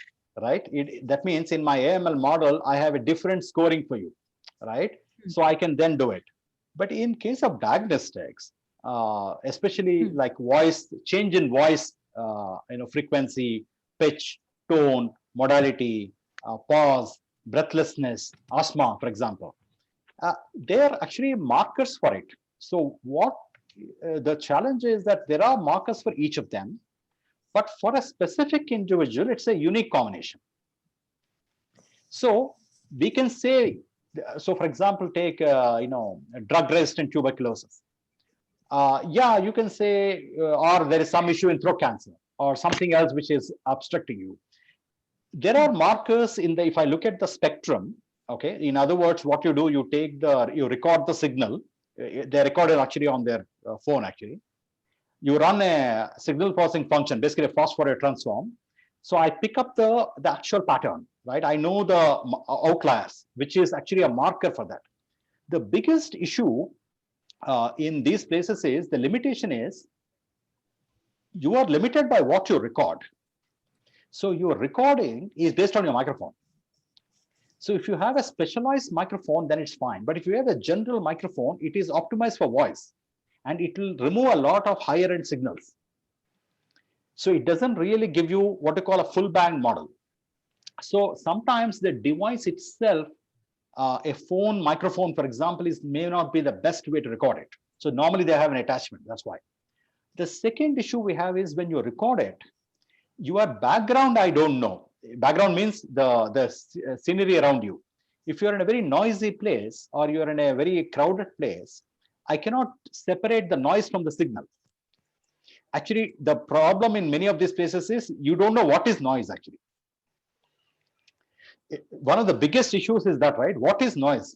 right? That means in my AI/ML model I have a different scoring for you, right? So I can then do it. But in case of diagnostics, especially like voice change in voice, frequency, pitch, tone, modality, pause, breathlessness, asthma, for example, they are actually markers for it. So what the challenge is that there are markers for each of them, but for a specific individual, it's a unique combination. So we can say, so for example, take drug-resistant tuberculosis. Yeah, you can say, or there is some issue in throat cancer or something else which is obstructing you. There are markers in the, if I look at the spectrum, okay, in other words, what you do, you record the signal. They record it actually on their phone actually. You run a signal processing function, basically a fast Fourier transform. So I pick up the actual pattern, right? I know the outliers, which is actually a marker for that. The biggest issue in these places is the limitation is you are limited by what you record. So your recording is based on your microphone. So if you have a specialized microphone, then it's fine. But if you have a general microphone, it is optimized for voice and it will remove a lot of higher end signals. So it doesn't really give you what you call a full band model. So sometimes the device itself, a phone microphone, for example, may not be the best way to record it. So normally they have an attachment. That's why. The second issue we have is when you record it, your background, I don't know. Background means the scenery around you. If you're in a very noisy place or you're in a very crowded place, I cannot separate the noise from the signal. Actually, the problem in many of these places is you don't know what is noise actually. One of the biggest issues is that, right? What is noise?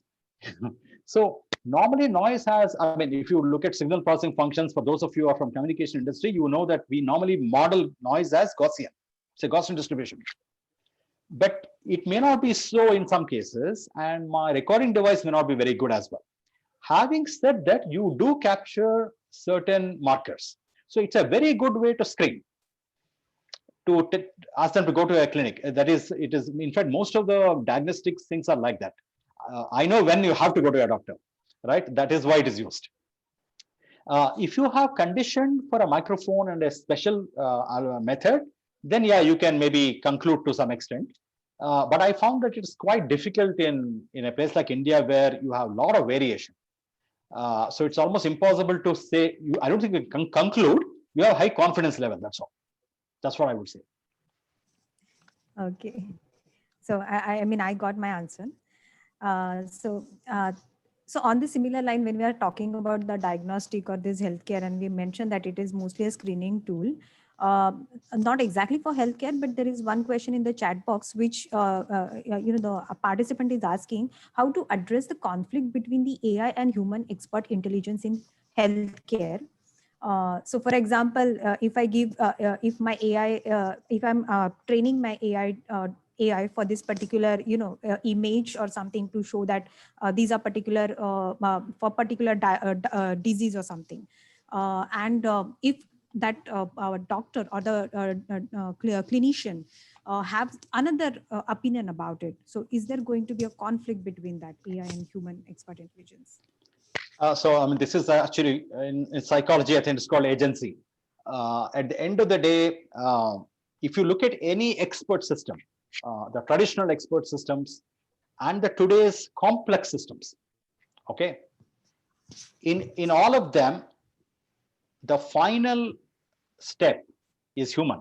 So normally noise has, I mean, if you look at signal processing functions, for those of you who are from communication industry, you know that we normally model noise as Gaussian. It's a Gaussian distribution. But it may not be so in some cases, and my recording device may not be very good as well. Having said that, you do capture certain markers. So it's a very good way to screen, to ask them to go to a clinic. That is, it is, in fact, most of the diagnostic things are like that. I know when you have to go to a doctor, right? That is why it is used. If you have conditioned for a microphone and a special method, then yeah, you can maybe conclude to some extent. But I found that it's quite difficult in a place like India where you have a lot of variation. So it's almost impossible to say, I don't think you can conclude, you have high confidence level, that's all. That's what I would say. Okay. So I mean, I got my answer. So on the similar line, when we are talking about the diagnostic or this healthcare, and we mentioned that it is mostly a screening tool, not exactly for healthcare, but there is one question in the chat box, which the participant is asking how to address the conflict between the AI and human expert intelligence in healthcare. So for example, if I give, if my AI, if I'm training my AI for this particular, image or something to show that these are particular for particular disease or something, and if that our doctor or the clinician have another opinion about it, so is there going to be a conflict between that AI and human expert intelligence? So I mean, this is actually in psychology, I think it's called agency. At the end of the day, if you look at any expert system, the traditional expert systems and the today's complex systems, okay, in all of them, the final step is human.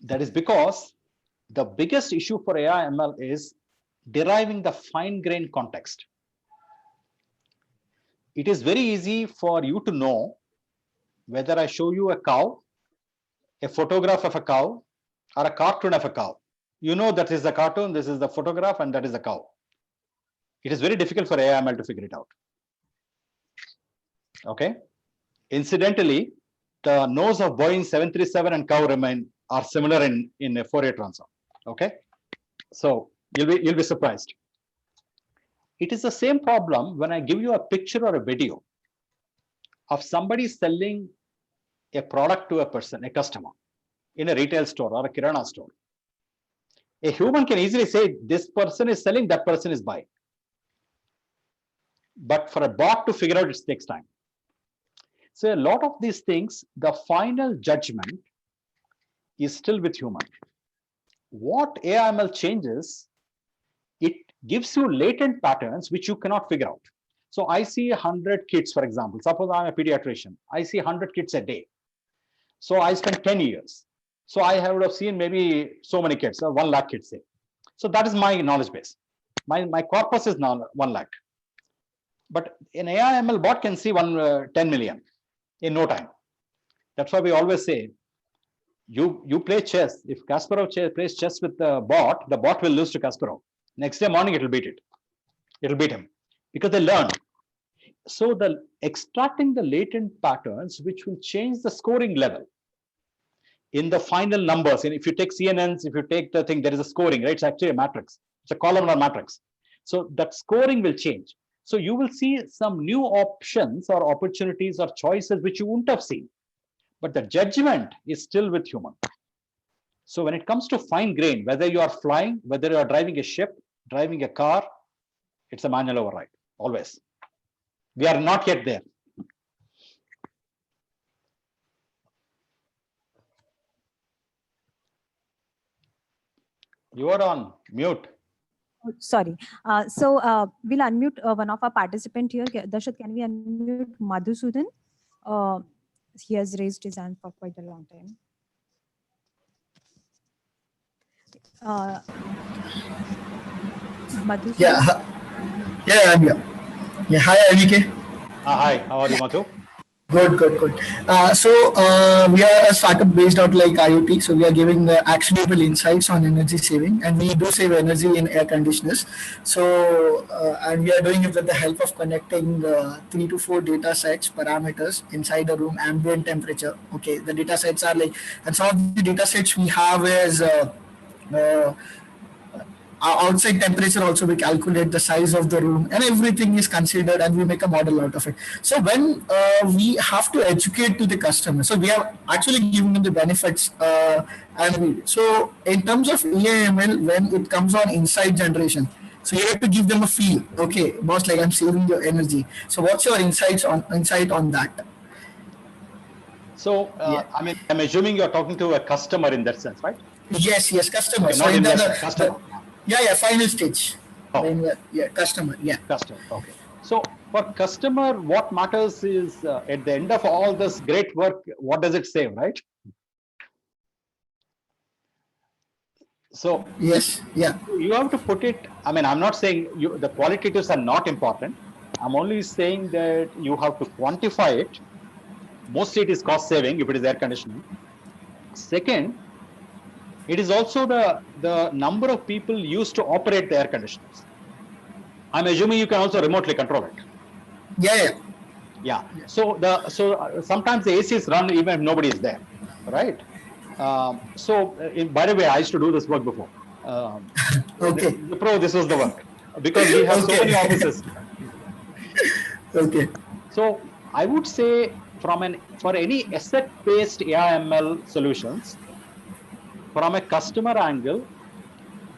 That is because the biggest issue for AI ML is deriving the fine-grained context. It is very easy for you to know whether I show you a cow, a photograph of a cow, or a cartoon of a cow. You know that is the cartoon, this is the photograph, and that is the cow. It is very difficult for AI ML to figure it out. Okay. Incidentally, the nose of Boeing 737 and cow are similar in a Fourier transform. Okay. So you'll be surprised. It is the same problem when I give you a picture or a video of somebody selling a product to a person, a customer, in a retail store or a kirana store. A human can easily say, this person is selling, that person is buying. But for a bot to figure out, it takes time. So a lot of these things, the final judgment is still with human. What AI/ML changes, it gives you latent patterns which you cannot figure out. So I see 100 kids, for example. Suppose I'm a pediatrician. I see 100 kids a day. So I spend 10 years. So I would have seen maybe so many kids, 1 lakh kids, say. So that is my knowledge base. My corpus is now 1 lakh. But an AI/ML bot can see 10 million in no time. That's why we always say, you play chess. If Kasparov plays chess with the bot will lose to Kasparov. Next day morning, it will beat it. It will beat him because they learn. So extracting the latent patterns, which will change the scoring level in the final numbers. And if you take CNNs, if you take the thing, there is a scoring, right? It's actually a matrix. It's a columnar matrix. So that scoring will change. So you will see some new options or opportunities or choices which you wouldn't have seen. but the judgment is still with human. So when it comes to fine grain, whether you are flying, whether you are driving a ship, driving a car, it's a manual override, always. We are not yet there. You are on mute. Sorry. We'll unmute one of our participant here. Darshit, can we unmute Madhusudan? He has raised his hand for quite a long time. Madhusudan? Yeah, I'm here. Yeah, hi, Avike. Hi, how are you, Madhu? Good. We are a startup based out like IoT. So we are giving actionable insights on energy saving, and we do save energy in air conditioners. So and we are doing it with the help of connecting 3 to 4 data sets parameters inside a room, ambient temperature. Okay, the data sets are like, and some of the data sets we have is outside temperature. Also we calculate the size of the room, and everything is considered, and we make a model out of it. So when we have to educate to the customer, so we are actually giving them the benefits, so in terms of AIML, when it comes on insight generation, so you have to give them a feel. Okay, boss, like I'm saving your energy. So what's your insight on that? So I mean, I'm assuming you're talking to a customer in that sense, right? Yes, customer. Okay, so not investor, customer. Final stage. Customer. Customer. Okay. So for customer, what matters is at the end of all this great work, what does it save, right? So yes, you have to put it. I mean, I'm not saying the qualitatives are not important. I'm only saying that you have to quantify it. Mostly it is cost saving if it is air conditioning. Second, it is also the number of people used to operate the air conditioners. I'm assuming you can also remotely control it. Yeah. So sometimes the AC is run even if nobody is there, right? By the way, I used to do this work before. Okay. This was the work because we have so many offices. Okay. So I would say for any asset-based AI/ML solutions, from a customer angle,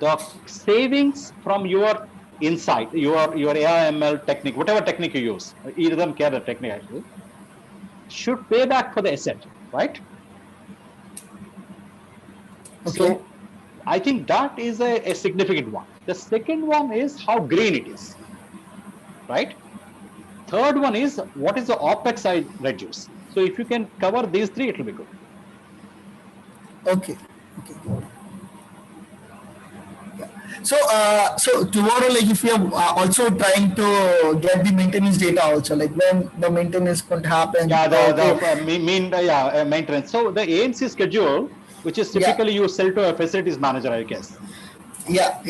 the savings from your insight, your AI/ML technique, whatever technique you use, either of them care the technique actually, should pay back for the asset, right? Okay. So I think that is a significant one. The second one is how green it is, right? Third one is what is the OpEx I reduce. So if you can cover these three, it will be good. Okay. So tomorrow, like if you are also trying to get the maintenance data also, like when the maintenance could happen. Yeah, maintenance. So the AMC schedule, which is typically you sell to a facilities manager, I guess. Yeah.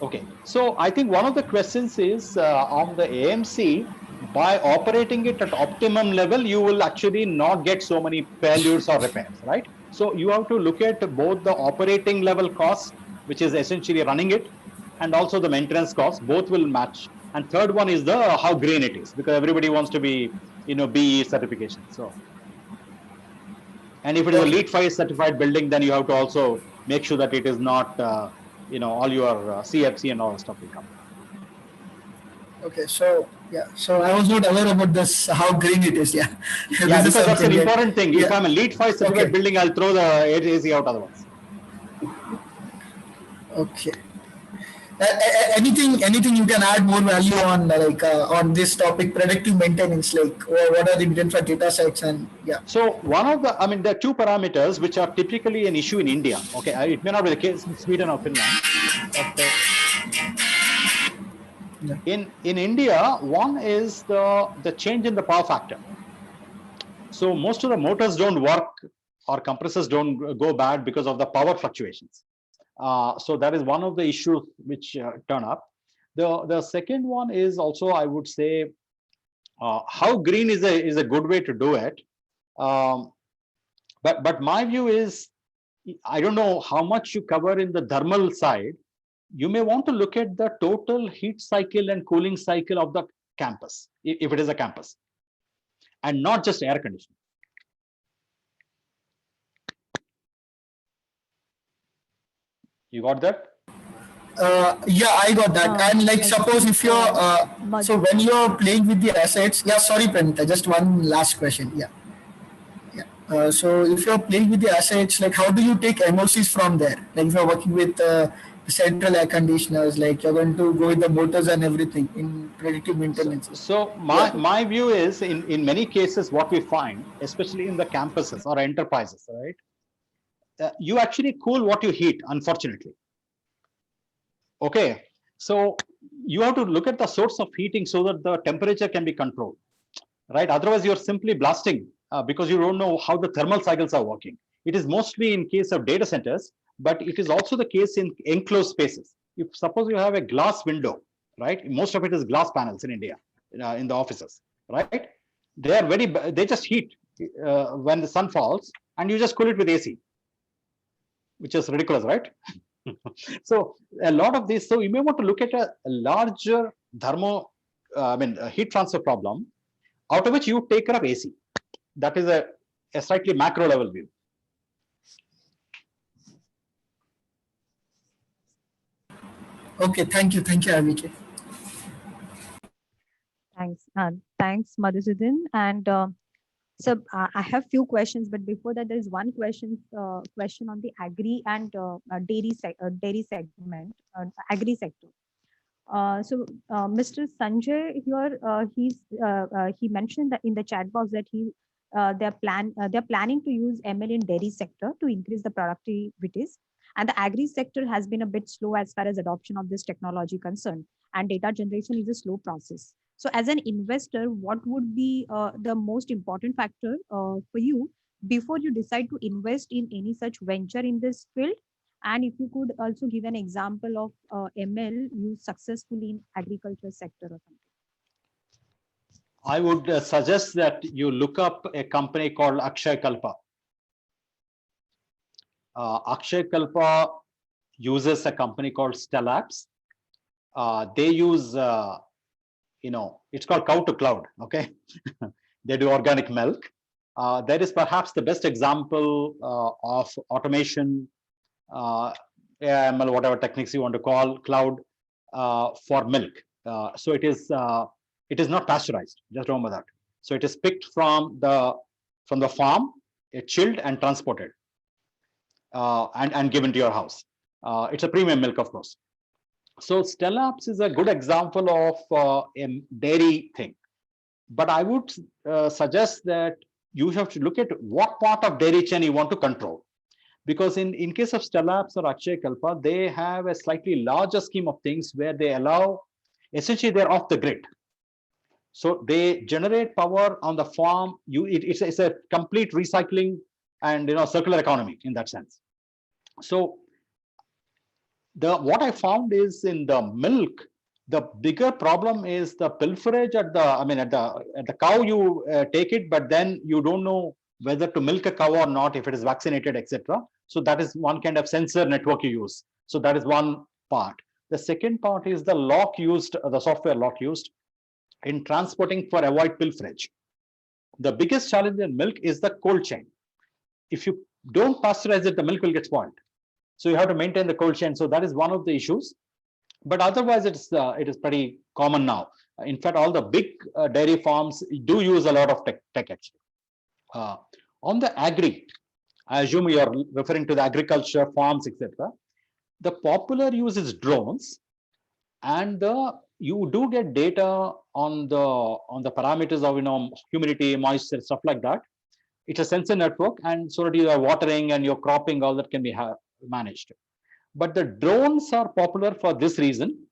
Okay. So I think one of the questions is on the AMC, by operating it at optimum level, you will actually not get so many failures or repairs, right? So you have to look at both the operating level cost, which is essentially running it, and also the maintenance cost. Both will match. And third one is the how green it is, because everybody wants to be, BE certification. So, and if it is a LEED 5 certified building, then you have to also make sure that it is not, all your CFC and all that stuff will come. Okay, so I was not aware about this, how green it is. Yeah, because that's an important thing. If I'm a LEED 5 certified building, I'll throw the AC out otherwise. Okay. Anything you can add more value on, on this topic, predictive maintenance, like what are the different data sets and So one of there are two parameters which are typically an issue in India. Okay, it may not be the case in Sweden or Finland, but in India, one is the change in the power factor. So most of the motors don't work or compressors don't go bad because of the power fluctuations. So that is one of the issues which turn up. The second one is also, I would say, how green is a good way to do it. But my view is, I don't know how much you cover in the thermal side. You may want to look at the total heat cycle and cooling cycle of the campus, if it is a campus, and not just air conditioning. You got that? Yeah, I got that. And like, I suppose think if you're, so Madhu, when you're playing with the assets, yeah, sorry, Pranita, just one last question. Yeah. Yeah. So if you're playing with the assets, like how do you take MOCs from there? Like if you're working with central air conditioners, like you're going to go with the motors and everything in predictive maintenance. So Yeah. my view is in many cases, what we find, especially in the campuses or enterprises, right? You actually cool what you heat, unfortunately. Okay. So you have to look at the source of heating so that the temperature can be controlled, right? Otherwise, you're simply blasting because you don't know how the thermal cycles are working. It is mostly in case of data centers, but it is also the case in enclosed spaces. If suppose you have a glass window, right? Most of it is glass panels in India, in the offices, right? They are they just heat when the sun falls, and you just cool it with AC, which is ridiculous, right? So a lot of this, so you may want to look at a larger heat transfer problem, out of which you take care of AC. That is a slightly macro level view. Okay, thank you, Avike. thanks. Thanks, Madhusudan. And so I have few questions, but before that, there is one question on the agri and dairy segment, agri sector. Mr. Sanjay here, he mentioned that in the chat box that they're planning to use ML in dairy sector to increase the productivities, and the agri sector has been a bit slow as far as adoption of this technology concerned, and data generation is a slow process. So, as an investor, what would be the most important factor for you before you decide to invest in any such venture in this field? And if you could also give an example of ML used successfully in agriculture sector or something. I would suggest that you look up a company called Akshay Kalpa. Akshay Kalpa uses a company called Stellapse. They use, it's called cow to cloud. Okay, they do organic milk. That is perhaps the best example of automation, AML, whatever techniques you want to call, cloud for milk. So it is not pasteurized. Just remember that. So it is picked from the farm, chilled and transported, and given to your house. It's a premium milk, of course. So Stellapse is a good example of a dairy thing. But I would suggest that you have to look at what part of dairy chain you want to control. Because in case of Stellapse or Akshay Kalpa, they have a slightly larger scheme of things where they allow, essentially they're off the grid. So they generate power on the farm. It's a complete recycling and circular economy in that sense. So what I found is in the milk, the bigger problem is the pilferage at the cow. You take it, but then you don't know whether to milk a cow or not, if it is vaccinated, etc. So that is one kind of sensor network you use. So that is one part. The second part is the lock used, the software lock used in transporting for avoid pilferage. The biggest challenge in milk is the cold chain. If you don't pasteurize it, the milk will get spoiled. So you have to maintain the cold chain. So that is one of the issues. But otherwise, it is pretty common now. In fact, all the big dairy farms do use a lot of tech actually. On the agri, I assume you are referring to the agriculture farms, etc. The popular use is drones, and you do get data on the parameters of humidity, moisture, stuff like that. It's a sensor network, and so that you are watering and your cropping, all that can be managed. But the drones are popular for this reason.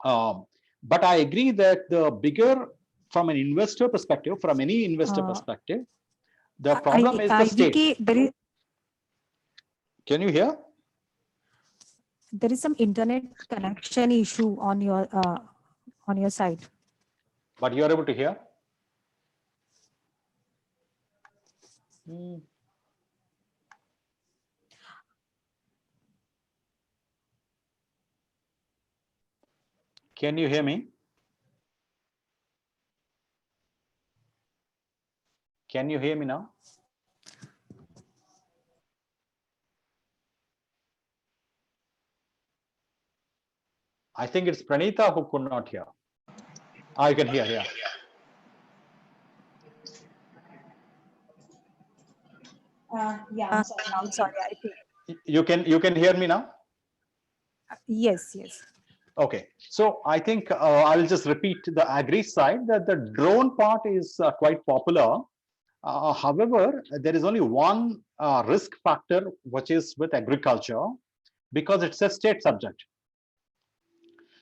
But I agree that the bigger, from an investor perspective, from any investor perspective, the problem is the state. Can you hear? There is some internet connection issue on your side. But you are able to hear? Can you hear me? Can you hear me now? I think it's Pranita who could not hear. I can hear, yeah. Yeah, I'm sorry. I think. You can hear me now? Yes, yes. Okay, so I think I will just repeat the agri side that the drone part is quite popular. However, there is only one risk factor, which is with agriculture, because it's a state subject.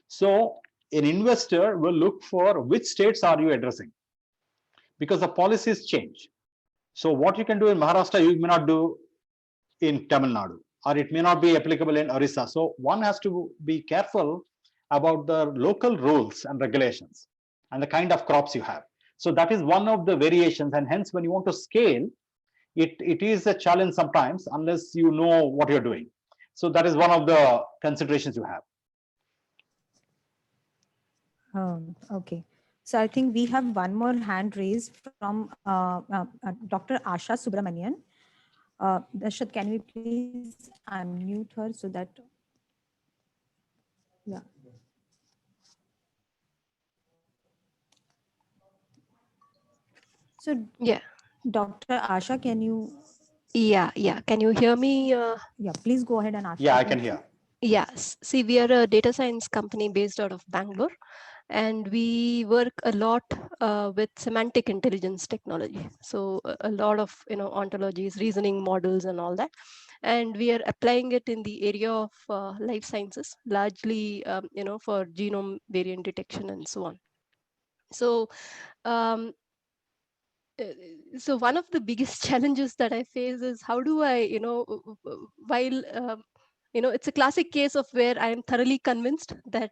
So an investor will look for which states are you addressing, because the policies change. So what you can do in Maharashtra, you may not do in Tamil Nadu, or it may not be applicable in Orissa. So one has to be careful about the local rules and regulations and the kind of crops you have. So that is one of the variations, and hence when you want to scale, it is a challenge sometimes unless you know what you're doing. So that is one of the considerations you have. Okay. So I think we have one more hand raised from Dr. Asha Subramanian. Darshad, can we please unmute her so that, yeah. So Yeah. Dr. Asha, can you? Yeah. Can you hear me? Yeah, please go ahead and ask. Yeah, I can hear. Yes. See, we are a data science company based out of Bangalore, and we work a lot with semantic intelligence technology. So a lot of ontologies, reasoning models, and all that. And we are applying it in the area of life sciences, largely for genome variant detection and so on. So so one of the biggest challenges that I face is how do I, while it's a classic case of where I am thoroughly convinced that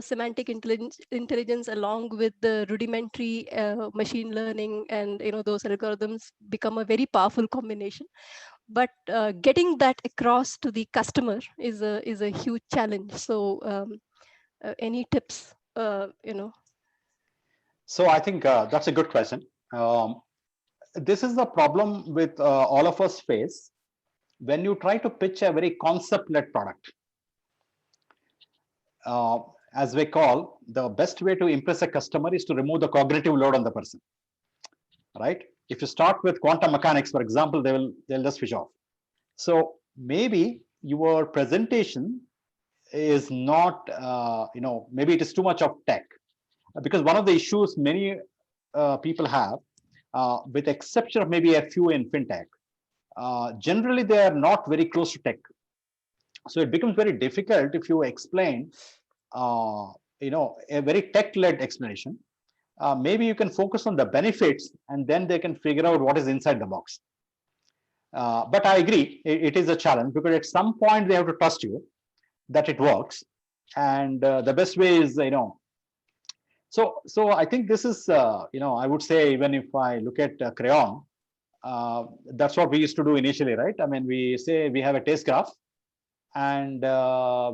semantic intelligence along with the rudimentary machine learning and those algorithms become a very powerful combination. But getting that across to the customer is a huge challenge. So any tips, So I think that's a good question. This is the problem with all of us face when you try to pitch a very concept-led product. As we call, the best way to impress a customer is to remove the cognitive load on the person, right? If you start with quantum mechanics, for example, they'll just switch off. So maybe your presentation is not, maybe it is too much of tech, because one of the issues many people have, with exception of maybe a few in fintech, generally they are not very close to tech. So it becomes very difficult if you explain, a very tech-led explanation. Maybe you can focus on the benefits, and then they can figure out what is inside the box. But I agree, it is a challenge, because at some point they have to trust you that it works, and the best way is, So I think this is, I would say, even if I look at Crayon, that's what we used to do initially, right? I mean, we say we have a taste graph, and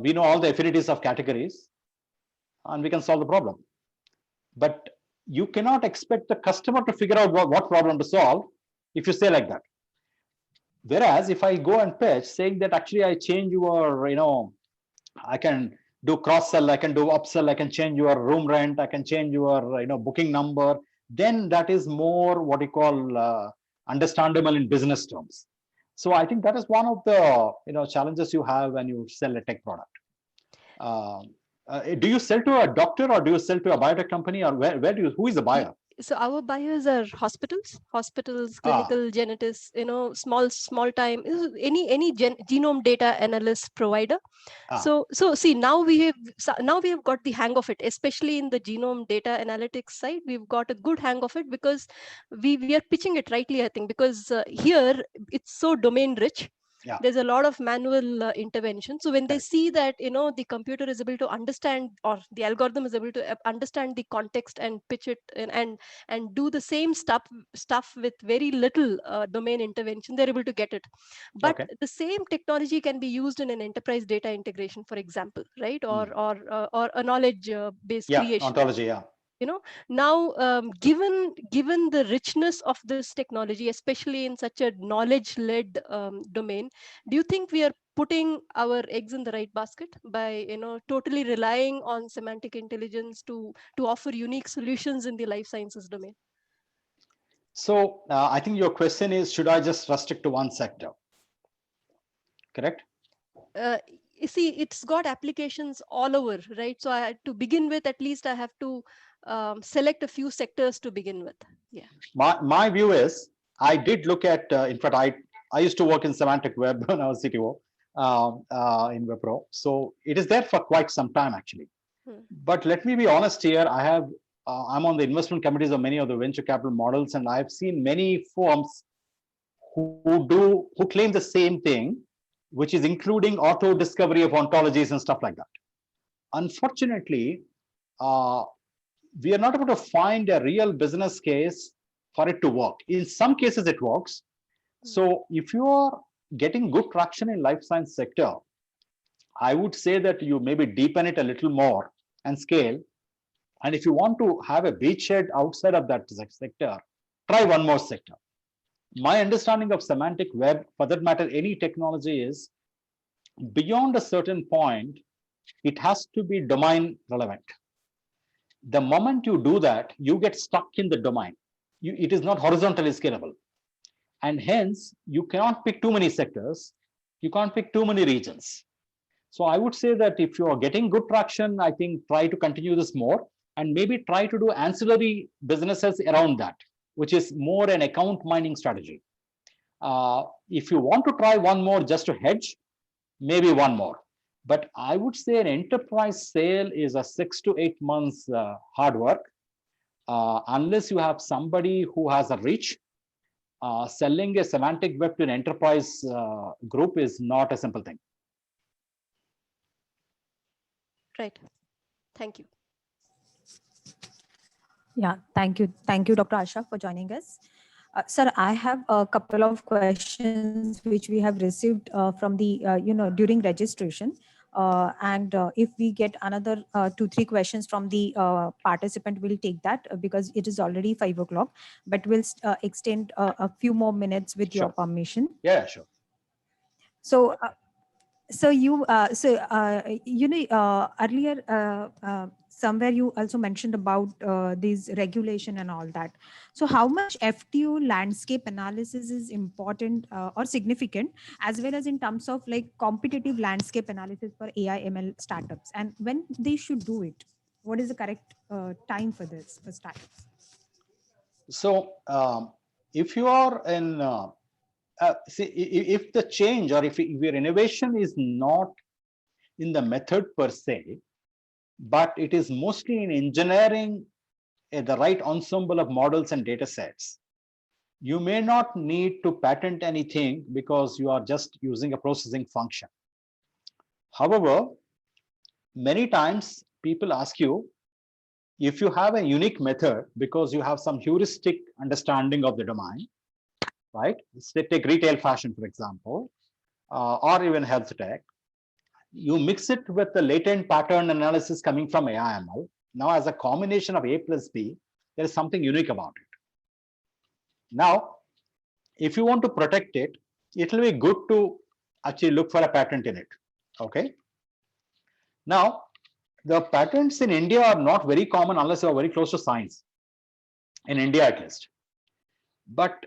we know all the affinities of categories, and we can solve the problem. But you cannot expect the customer to figure out what problem to solve if you say like that. Whereas if I go and pitch saying that actually I change your, I can do cross sell, I can do upsell, I can change your room rent, I can change your booking number, then that is more what you call understandable in business terms. So I think that is one of the challenges you have when you sell a tech product. Do you sell to a doctor, or do you sell to a biotech company, or who is the buyer? So our buyers are hospitals, clinical genetics, small time, any genome data analyst provider. So see, now we have got the hang of it, especially in the genome data analytics side. We've got a good hang of it because we are pitching it rightly, I think, because here it's so domain rich. Yeah. There's a lot of manual intervention. So when they see that the computer is able to understand, or the algorithm is able to understand the context and pitch it and do the same stuff with very little domain intervention, they're able to get it. But the same technology can be used in an enterprise data integration, for example, right? Or a knowledge based creation. Ontology, yeah. Now, given the richness of this technology, especially in such a knowledge-led domain, do you think we are putting our eggs in the right basket by totally relying on semantic intelligence to offer unique solutions in the life sciences domain? So I think your question is, should I just restrict to one sector? Correct? You see, it's got applications all over, right? So to begin with, at least I have to select a few sectors to begin with. Yeah. My view is, I did look at, in fact, I used to work in semantic web when I was CTO in Wipro. So it is there for quite some time, actually. But let me be honest here, I'm on the investment committees of many of the venture capital models, and I've seen many firms who claim the same thing, which is including auto discovery of ontologies and stuff like that. Unfortunately, we are not able to find a real business case for it to work. In some cases, it works. So if you are getting good traction in life science sector, I would say that you maybe deepen it a little more and scale. And if you want to have a beachhead outside of that sector, try one more sector. My understanding of semantic web, for that matter, any technology, is beyond a certain point, it has to be domain relevant. The moment you do that, you get stuck in the domain. It is not horizontally scalable. And hence, you cannot pick too many sectors. You can't pick too many regions. So I would say that if you are getting good traction, I think try to continue this more, and maybe try to do ancillary businesses around that, which is more an account mining strategy. If you want to try one more just to hedge, maybe one more. But I would say an enterprise sale is a 6 to 8 months hard work. Unless you have somebody who has a reach, selling a semantic web to an enterprise group is not a simple thing. Right. Thank you. Yeah, thank you. Thank you, Dr. Ashraf, for joining us. Sir, I have a couple of questions which we have received from the, during registration. If we get another 2-3 questions from the participant, we'll take that because it is already 5 o'clock, but we'll extend a few more minutes with your permission. Yeah, sure. So, earlier somewhere you also mentioned about these regulation and all that. So how much FTO landscape analysis is important or significant, as well as in terms of like competitive landscape analysis for AI ML startups, and when they should do it? What is the correct time for this for startups? So if you are in see, if the change or if your innovation is not in the method per se, but it is mostly in engineering the right ensemble of models and data sets, you may not need to patent anything because you are just using a processing function. However, many times people ask you, if you have a unique method because you have some heuristic understanding of the domain, right? Let's take retail fashion, for example, or even health tech. You mix it with the latent pattern analysis coming from AI/ML. Now, as a combination of A plus B, there is something unique about it. Now, if you want to protect it, it will be good to actually look for a patent in it. Okay. Now, the patents in India are not very common unless you are very close to science, in India at least. But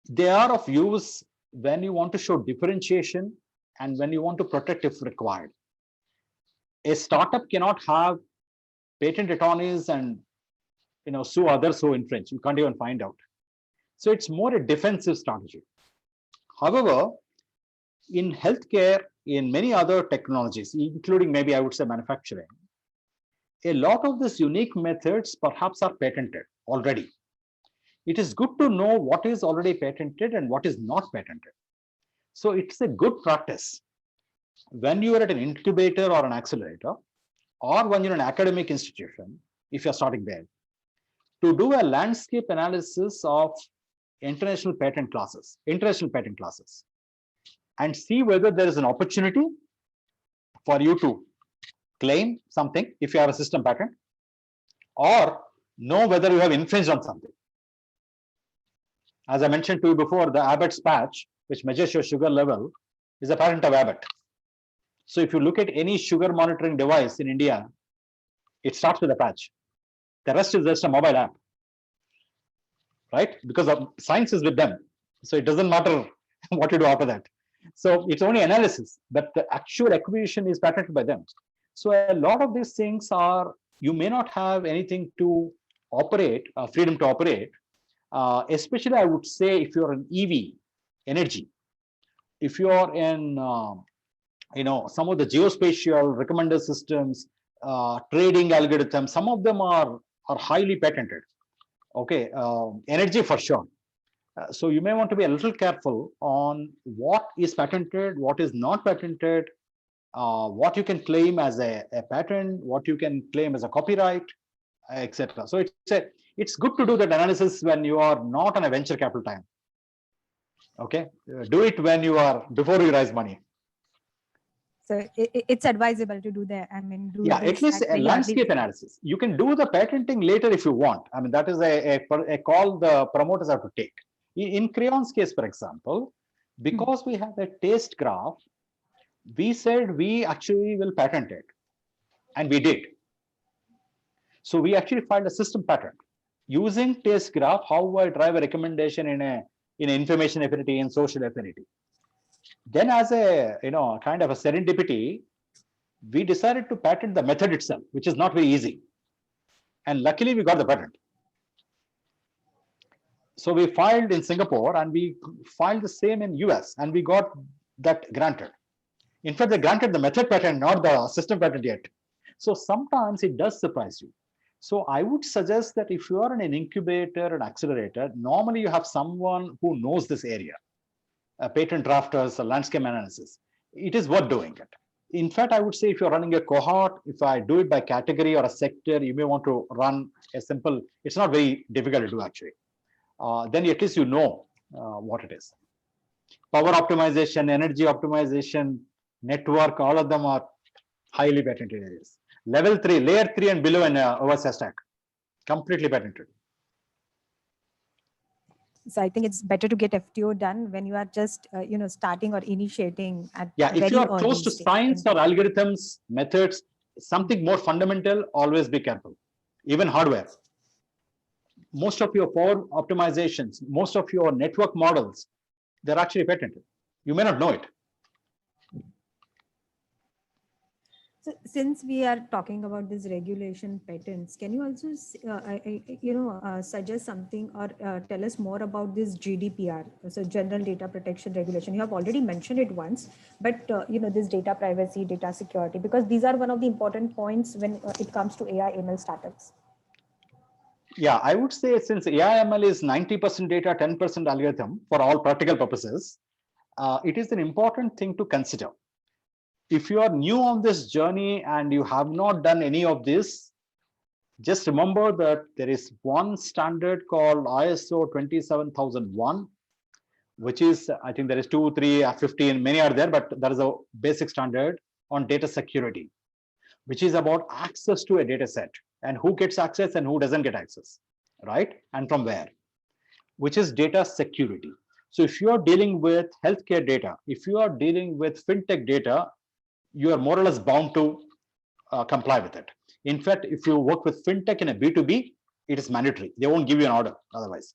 they are of use when you want to show differentiation and when you want to protect if required. A startup cannot have patent attorneys and sue others who infringe. You can't even find out. So it's more a defensive strategy. However, in healthcare, in many other technologies, including maybe I would say manufacturing, a lot of these unique methods perhaps are patented already. It is good to know what is already patented and what is not patented. So it's a good practice when you are at an incubator or an accelerator, or when you're in an academic institution, if you're starting there, to do a landscape analysis of international patent classes, and see whether there is an opportunity for you to claim something if you have a system patent, or know whether you have infringed on something. As I mentioned to you before, the Abbott's patch, which measures your sugar level, is a patent of Abbott. So if you look at any sugar monitoring device in India, it starts with a patch. The rest is just a mobile app, right? Because of science is with them. So it doesn't matter what you do after that. So it's only analysis, but the actual acquisition is patented by them. So a lot of these things are, you may not have anything to operate, freedom to operate, especially I would say if you're an EV, energy, if you're in, some of the geospatial recommender systems, trading algorithms, some of them are highly patented. Okay, energy for sure. So you may want to be a little careful on what is patented, what is not patented, what you can claim as a patent, what you can claim as a copyright, etc. So it's good to do that analysis when you are not on a venture capital time. Okay, do it when you are, before you raise money. So it's advisable to do that. Do at least a landscape analysis. You can do the patenting later if you want. That is a call the promoters have to take. In Crayon's case, for example, because we have a taste graph, we said we actually will patent it, and we did. So we actually filed a system patent using taste graph, how I drive a recommendation in information affinity and social affinity. Then as a kind of a serendipity, we decided to patent the method itself, which is not very easy. And luckily we got the patent. So we filed in Singapore and we filed the same in US and we got that granted. In fact, they granted the method patent, not the system patent yet. So sometimes it does surprise you. So I would suggest that if you are in an incubator and accelerator, normally you have someone who knows this area, a patent drafters, a landscape analysis. It is worth doing it. In fact, I would say if you're running a cohort, if I do it by category or a sector, you may want to run a simple, it's not very difficult to do actually. Then at least you know what it is. Power optimization, energy optimization, network, all of them are highly patented areas. Level 3, layer 3 and below in OSI stack, completely patented. So I think it's better to get FTO done when you are just starting or initiating at if you are close to science or algorithms, methods, something more fundamental, always be careful. Even hardware. Most of your power optimizations, most of your network models, they're actually patented. You may not know it. So since we are talking about this regulation patents, can you also suggest something or tell us more about this GDPR, so General Data Protection Regulation? You have already mentioned it once, but this data privacy, data security, because these are one of the important points when it comes to AI ML startups. Yeah, I would say since AI ML is 90% data, 10% algorithm for all practical purposes, it is an important thing to consider. If you are new on this journey and you have not done any of this, just remember that there is one standard called ISO 27001, which is, I think there is 2, 3, 15, many are there, but there is a basic standard on data security, which is about access to a data set and who gets access and who doesn't get access, right? And from where, which is data security. So if you are dealing with healthcare data, if you are dealing with fintech data, you are more or less bound to comply with it. In fact, if you work with fintech in a B2B, it is mandatory. They won't give you an order otherwise.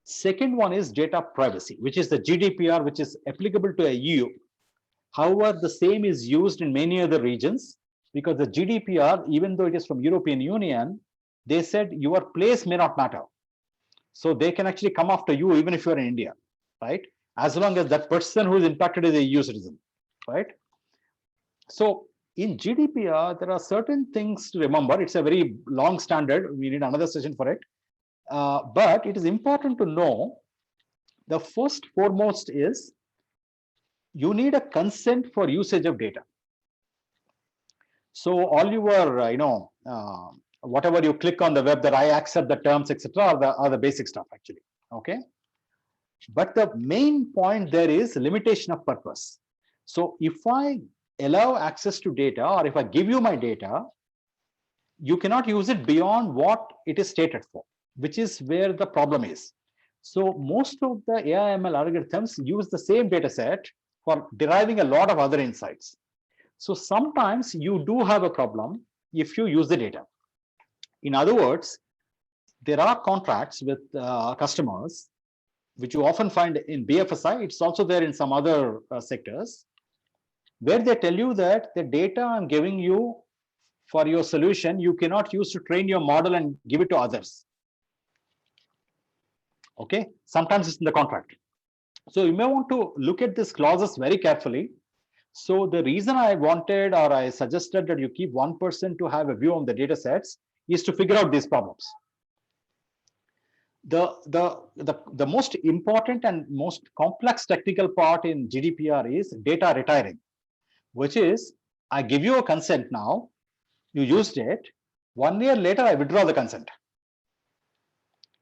Second one is data privacy, which is the GDPR, which is applicable to a EU. However, the same is used in many other regions because the GDPR, even though it is from European Union, they said your place may not matter. So they can actually come after you even if you're in India, right? As long as that person who is impacted is a EU citizen, right? So in GDPR, there are certain things to remember. It's a very long standard. We need another session for it. But it is important to know the first foremost is you need a consent for usage of data. So all your, whatever you click on the web that I accept the terms, etc., are the basic stuff actually. Okay. But the main point there is limitation of purpose. So if I allow access to data or if I give you my data, you cannot use it beyond what it is stated for, which is where the problem is. So most of the AI/ML algorithms use the same data set for deriving a lot of other insights. So sometimes you do have a problem if you use the data. In other words, there are contracts with customers, which you often find in BFSI. It's also there in some other sectors, where they tell you that the data I'm giving you for your solution, you cannot use to train your model and give it to others. Okay, sometimes it's in the contract. So you may want to look at these clauses very carefully. So the reason I wanted, or I suggested, that you keep one person to have a view on the data sets is to figure out these problems. The most important and most complex technical part in GDPR is data retiring, which is I give you a consent now, you used it, 1 year later I withdraw the consent.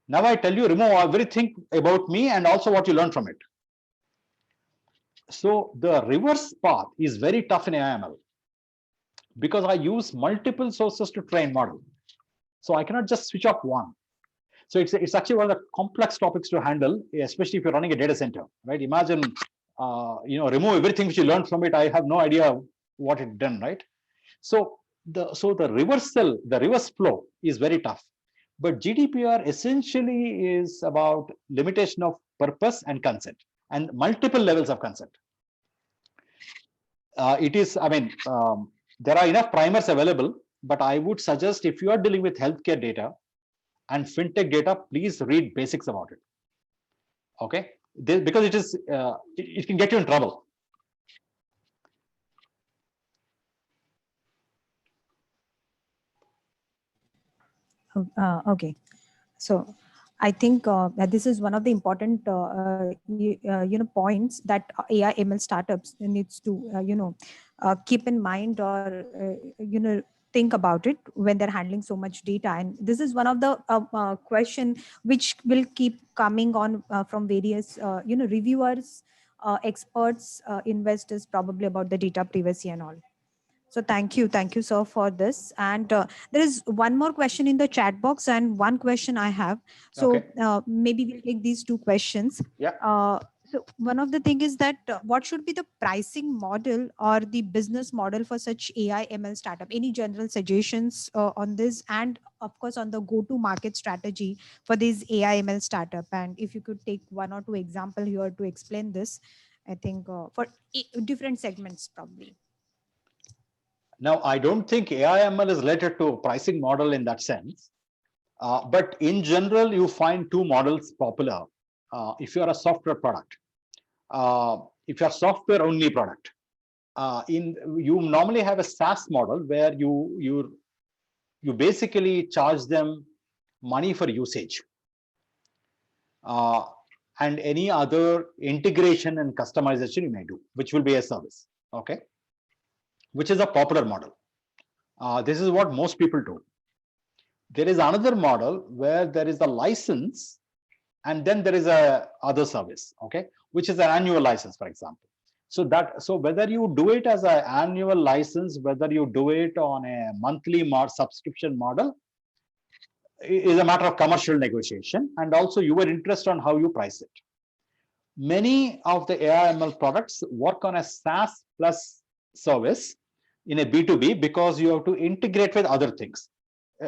Now I tell you, remove everything about me and also what you learned from it. So the reverse path is very tough in AI/ML because I use multiple sources to train model. So I cannot just switch off one. So it's actually one of the complex topics to handle, especially if you're running a data center, right? Imagine, remove everything which you learned from it. I have no idea what it done, right? So the reverse flow is very tough. But GDPR essentially is about limitation of purpose and consent, and multiple levels of consent. There are enough primers available, but I would suggest if you are dealing with healthcare data and fintech data, please read basics about it. Okay, because it can get you in trouble. Okay, so I think that this is one of the important points that AI/ML startups needs to keep in mind, or think about it when they're handling so much data. And this is one of the question which will keep coming on from various reviewers, experts, investors, probably, about the data privacy and all. So thank you, sir, for this. And there is one more question in the chat box and one question I have. So Okay. maybe we'll take these two questions. Yeah. So one of the thing is that what should be the pricing model or the business model for such AI/ML startup? Any general suggestions on this, and of course on the go-to-market strategy for this AI/ML startup? And if you could take one or two example here to explain this, I think for different segments probably. Now, I don't think AI/ML is related to pricing model in that sense. But in general, you find two models popular. If you are a software product, if you are software only product, you normally have a SaaS model where you basically charge them money for usage, and any other integration and customization you may do, which will be a service. Okay, which is a popular model. This is what most people do. There is another model where there is a license and then there is a other service, okay, which is an annual license, for example. So whether you do it as an annual license, whether you do it on a monthly subscription model, is a matter of commercial negotiation, and also your interest on how you price it. Many of the AI/ML products work on a SaaS plus service in a B2B because you have to integrate with other things.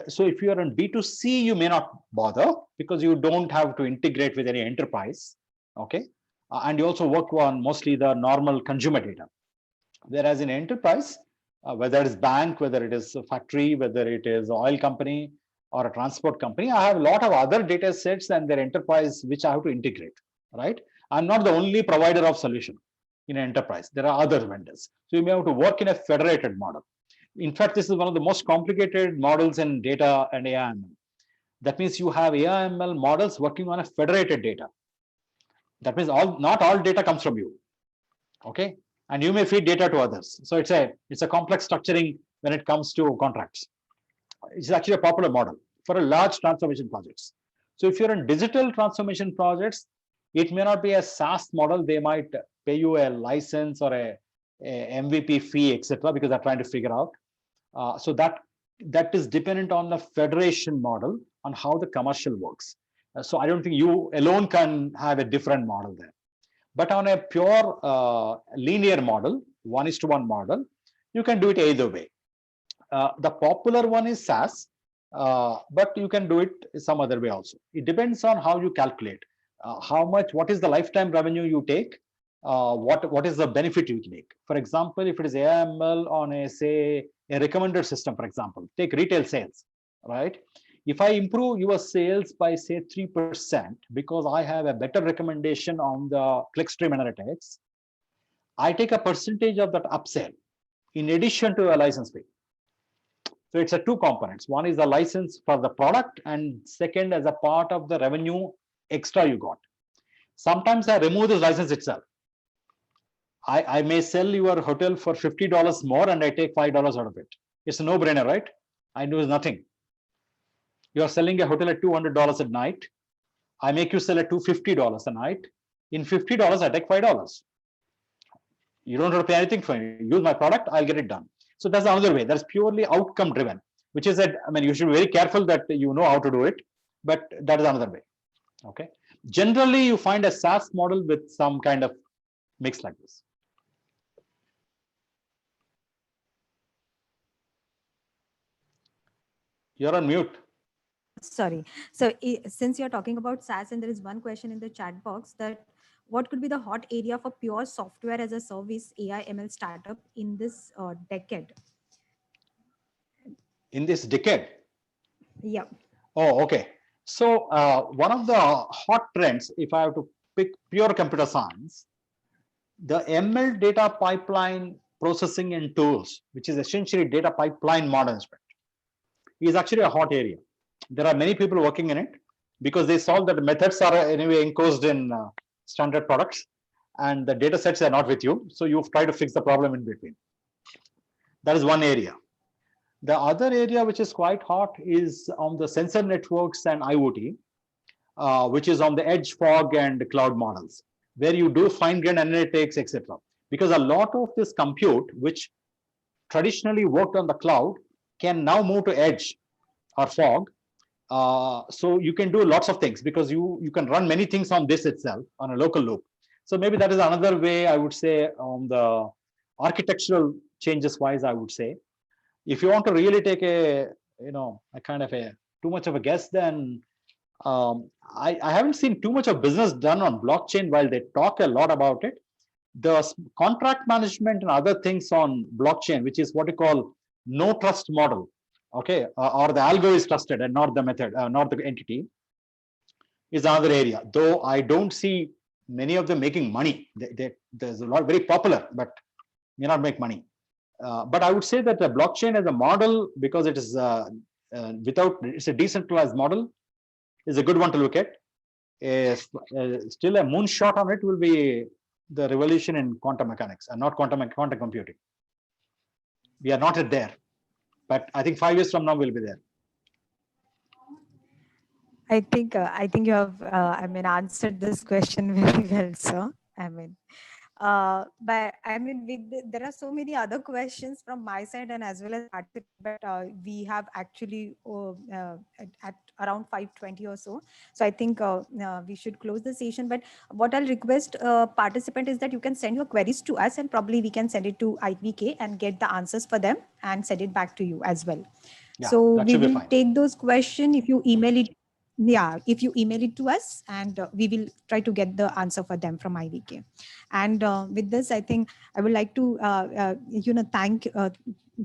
So if you are on B2C, you may not bother because you don't have to integrate with any enterprise. Okay, and you also work on mostly the normal consumer data. Whereas in enterprise, whether it's bank, whether it is a factory, whether it is an oil company or a transport company, I have a lot of other data sets and their enterprise which I have to integrate. Right, I'm not the only provider of solution in an enterprise. There are other vendors. So you may have to work in a federated model. In fact, this is one of the most complicated models in data and AI/ML. That means you have AI/ML models working on a federated data. That means not all data comes from you. Okay, and you may feed data to others. So it's a complex structuring when it comes to contracts. It's actually a popular model for a large transformation projects. So if you're in digital transformation projects, it may not be a SaaS model. They might pay you a license or a MVP fee, etc., because they're trying to figure out. So that that is dependent on the federation model on how the commercial works. So I don't think you alone can have a different model there. But on a pure linear model, 1:1 model, you can do it either way. The popular one is SaaS, but you can do it some other way also. It depends on how you calculate, what is the lifetime revenue you take, what is the benefit you make. For example, if it is AML on a, say, a recommended system, for example, take retail sales, right? If I improve your sales by, say, 3% because I have a better recommendation on the clickstream analytics, I take a percentage of that upsell in addition to a license fee. So it's a two components. One is the license for the product, and second as a part of the revenue extra you got. Sometimes I remove the license itself. I may sell your hotel for $50 more and I take $5 out of it. It's a no-brainer, right? I lose nothing. You are selling a hotel at $200 a night. I make you sell at $250 a night. In $50, I take $5. You don't have to pay anything for it. Use my product, I'll get it done. So that's another way. That's purely outcome driven, which is that, I mean, you should be very careful that you know how to do it, but that is another way. Okay. Generally, you find a SaaS model with some kind of mix like this. You're on mute. Sorry. So since you're talking about SaaS, and there is one question in the chat box that what could be the hot area for pure software as a service AI ML startup in this decade? In this decade? Yeah. Oh, okay. So one of the hot trends, if I have to pick pure computer science, the ML data pipeline processing and tools, which is essentially data pipeline management, is actually a hot area. There are many people working in it because they solve that the methods are anyway encoded in standard products and the data sets are not with you. So you try to fix the problem in between. That is one area. The other area which is quite hot is on the sensor networks and IoT, which is on the edge, fog, and cloud models, where you do fine-grained analytics, etc. Because a lot of this compute, which traditionally worked on the cloud, can now move to edge or fog. So you can do lots of things because you can run many things on this itself on a local loop. So maybe that is another way I would say on the architectural changes wise, I would say. If you want to really take a kind of a too much of a guess, then I haven't seen too much of business done on blockchain. While they talk a lot about it, the contract management and other things on blockchain, which is what you call no trust model, okay, or the algo is trusted and not the method, not the entity, is another area. Though I don't see many of them making money. There's a lot very popular, but may not make money. But I would say that the blockchain as a model, because it is it's a decentralized model, is a good one to look at. Still a moonshot on it will be the revolution in quantum mechanics and not quantum computing. We are not yet there, but I think 5 years from now we'll be there. I think you have answered this question very well, sir. But there are so many other questions from my side and as well as but we have actually at around 5:20 or so. So I think we should close the session. But what I'll request participant is that you can send your queries to us and probably we can send it to IVK and get the answers for them and send it back to you as well. Yeah, so we will take those questions if you email it. Yeah, if you email it to us and we will try to get the answer for them from IVK. And with this, I think I would like to,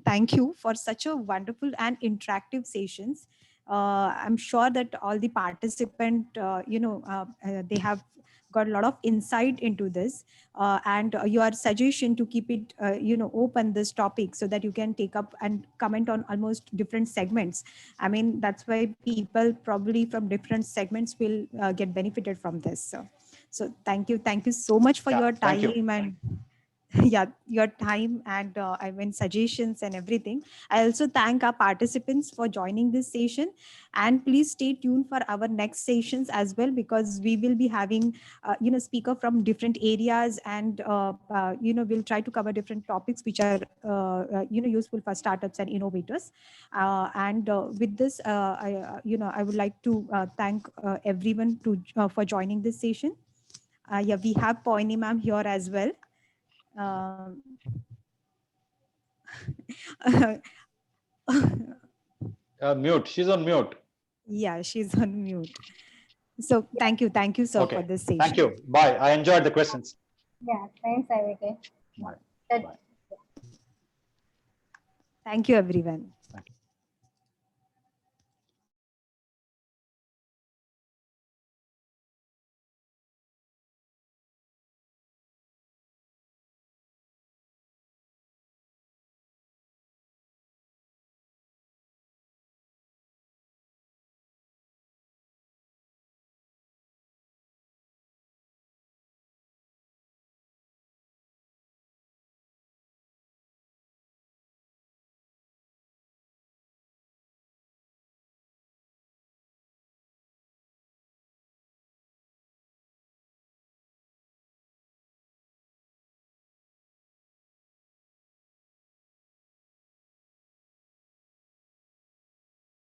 thank you for such a wonderful and interactive sessions. I'm sure that all the participants, they have got a lot of insight into this and your suggestion to keep it, open this topic so that you can take up and comment on almost different segments. I mean, that's why people probably from different segments will get benefited from this. So thank you so much for your time and yeah, your time and suggestions and everything. I also thank our participants for joining this session, and please stay tuned for our next sessions as well, because we will be having speaker from different areas, and we'll try to cover different topics which are useful for startups and innovators. And with this, I would like to thank everyone for joining this session. Yeah, we have Poini ma'am here as well. Um, Mute. She's on mute. yeah, she's on mute. So thank you, sir, for Okay. this session. Thank you. Bye. I enjoyed the questions. Yeah, thanks, Avike. Bye. That- Bye. Thank you, everyone.